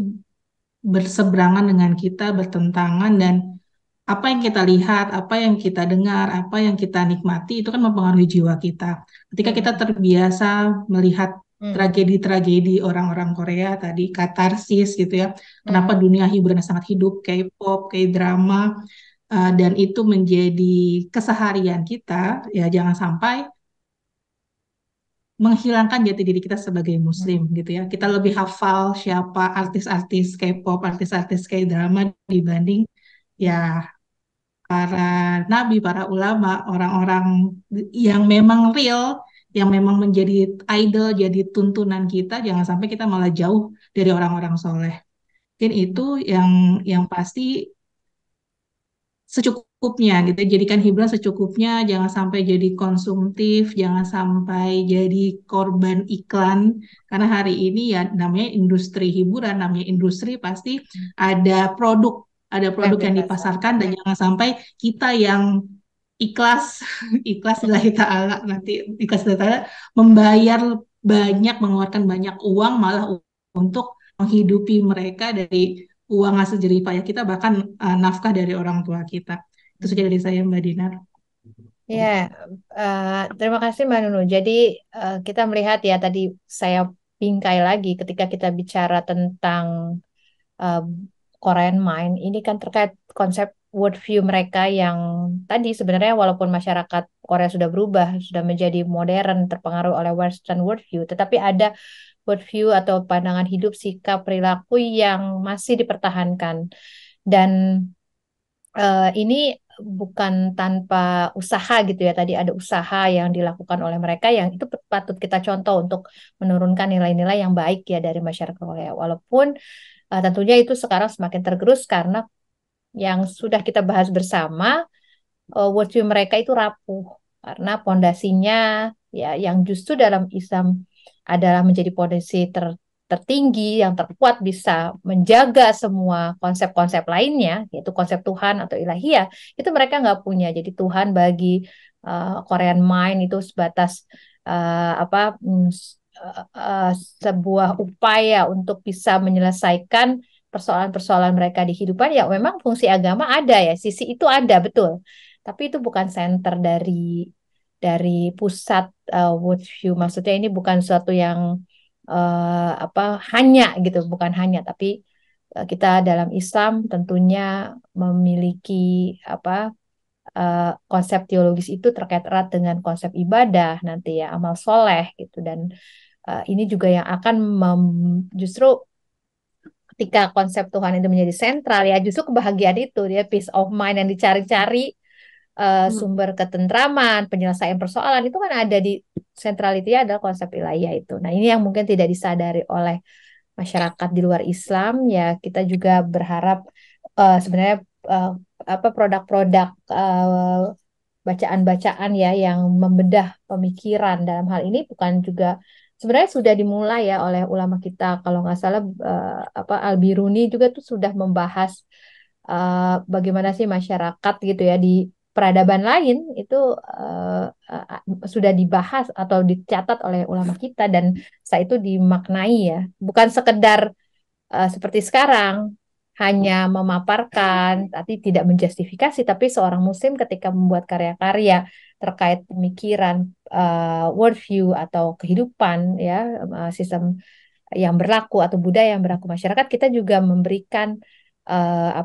berseberangan dengan kita, bertentangan dan apa yang kita lihat, apa yang kita dengar, apa yang kita nikmati itu kan mempengaruhi jiwa kita. Ketika kita Mm-mm. terbiasa melihat Mm-mm. tragedi-tragedi orang-orang Korea tadi, katarsis gitu ya, kenapa Mm-mm. dunia hiburan sangat hidup, K-pop, K-drama, dan itu menjadi keseharian kita, ya jangan sampai menghilangkan jati diri kita sebagai muslim gitu ya. Kita lebih hafal siapa artis-artis K-pop, artis-artis K-drama dibanding ya para nabi, para ulama, orang-orang yang memang real, yang memang menjadi idol, jadi tuntunan kita, jangan sampai kita malah jauh dari orang-orang soleh. Mungkin itu yang pasti secukupnya gitu. Jadikan hiburan secukupnya, jangan sampai jadi konsumtif, jangan sampai jadi korban iklan. Karena hari ini ya namanya industri hiburan, namanya industri pasti ada Yang produk yang dipasarkan dipasarkan. dan jangan sampai kita yang ikhlas, ikhlas lillahi ta'ala nanti ikhlas lillahi ta'ala membayar banyak, mengeluarkan banyak uang malah untuk menghidupi mereka dari uang hasil jerih payah kita bahkan nafkah dari orang tua kita. Itu saja dari saya Mbak Dinar. Ya, terima kasih Mbak Nunu. Jadi kita melihat ya tadi saya bingkai lagi ketika kita bicara tentang uh, Korean Mind, ini kan terkait konsep worldview mereka yang tadi sebenarnya walaupun masyarakat Korea sudah berubah, sudah menjadi modern, terpengaruh oleh Western worldview, tetapi ada worldview atau pandangan hidup, sikap, perilaku yang masih dipertahankan. Dan ini bukan tanpa usaha gitu ya. Tadi ada usaha yang dilakukan oleh mereka yang itu patut kita contoh untuk menurunkan nilai-nilai yang baik ya dari masyarakat Korea. Walaupun tentunya itu sekarang semakin tergerus karena yang sudah kita bahas bersama, worldview mereka itu rapuh karena pondasinya ya yang justru dalam Islam adalah menjadi pondasi tertinggi yang terkuat bisa menjaga semua konsep-konsep lainnya yaitu konsep Tuhan atau ilahiyah itu mereka nggak punya. Jadi Tuhan bagi Korean Mind itu sebatas apa sebuah upaya untuk bisa menyelesaikan persoalan-persoalan mereka di kehidupan ya memang fungsi agama ada ya sisi itu ada betul tapi itu bukan center dari pusat worldview. Maksudnya ini bukan suatu yang apa hanya gitu, bukan hanya, tapi kita dalam Islam tentunya memiliki apa konsep teologis itu terkait erat dengan konsep ibadah nanti ya amal soleh gitu dan ini juga yang akan justru ketika konsep Tuhan itu menjadi sentral ya justru kebahagiaan itu dia peace of mind yang dicari-cari sumber ketentraman, penyelesaian persoalan itu kan ada di sentralitinya adalah konsep ilahiyah itu. Nah, ini yang mungkin tidak disadari oleh masyarakat di luar Islam ya kita juga berharap sebenarnya uh, apa produk-produk bacaan-bacaan ya yang membedah pemikiran dalam hal ini bukan juga sebenarnya sudah dimulai ya oleh ulama kita kalau nggak salah apa Al-Biruni juga tuh sudah membahas bagaimana sih masyarakat gitu ya di peradaban lain itu sudah dibahas atau dicatat oleh ulama kita dan saat itu dimaknai ya bukan sekedar seperti sekarang hanya memaparkan, tapi tidak menjustifikasi, tapi seorang muslim ketika membuat karya-karya terkait pemikiran, worldview atau kehidupan ya, sistem yang berlaku atau budaya yang berlaku masyarakat, kita juga memberikan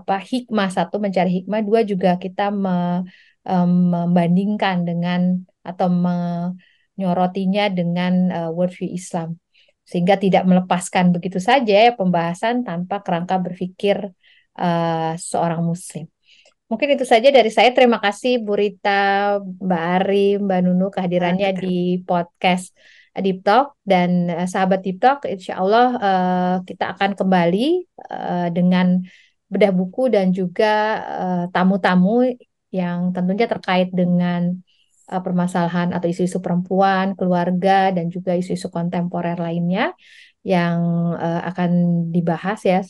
hikmah. Satu, mencari hikmah. Dua, juga kita membandingkan dengan atau menyorotinya dengan worldview Islam, sehingga tidak melepaskan begitu saja ya pembahasan tanpa kerangka berpikir seorang muslim. Mungkin itu saja dari saya. Terima kasih Bu Rita, Mbak Ari, Mbak Nunu kehadirannya di podcast Deep Talk, dan sahabat Deep Talk, insya Allah kita akan kembali dengan bedah buku dan juga tamu-tamu yang tentunya terkait dengan permasalahan atau isu-isu perempuan, keluarga, dan juga isu-isu kontemporer lainnya yang akan dibahas ya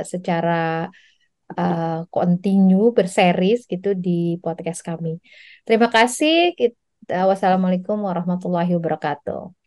secara continue berseris gitu di podcast kami. Terima kasih. Wassalamualaikum warahmatullahi wabarakatuh.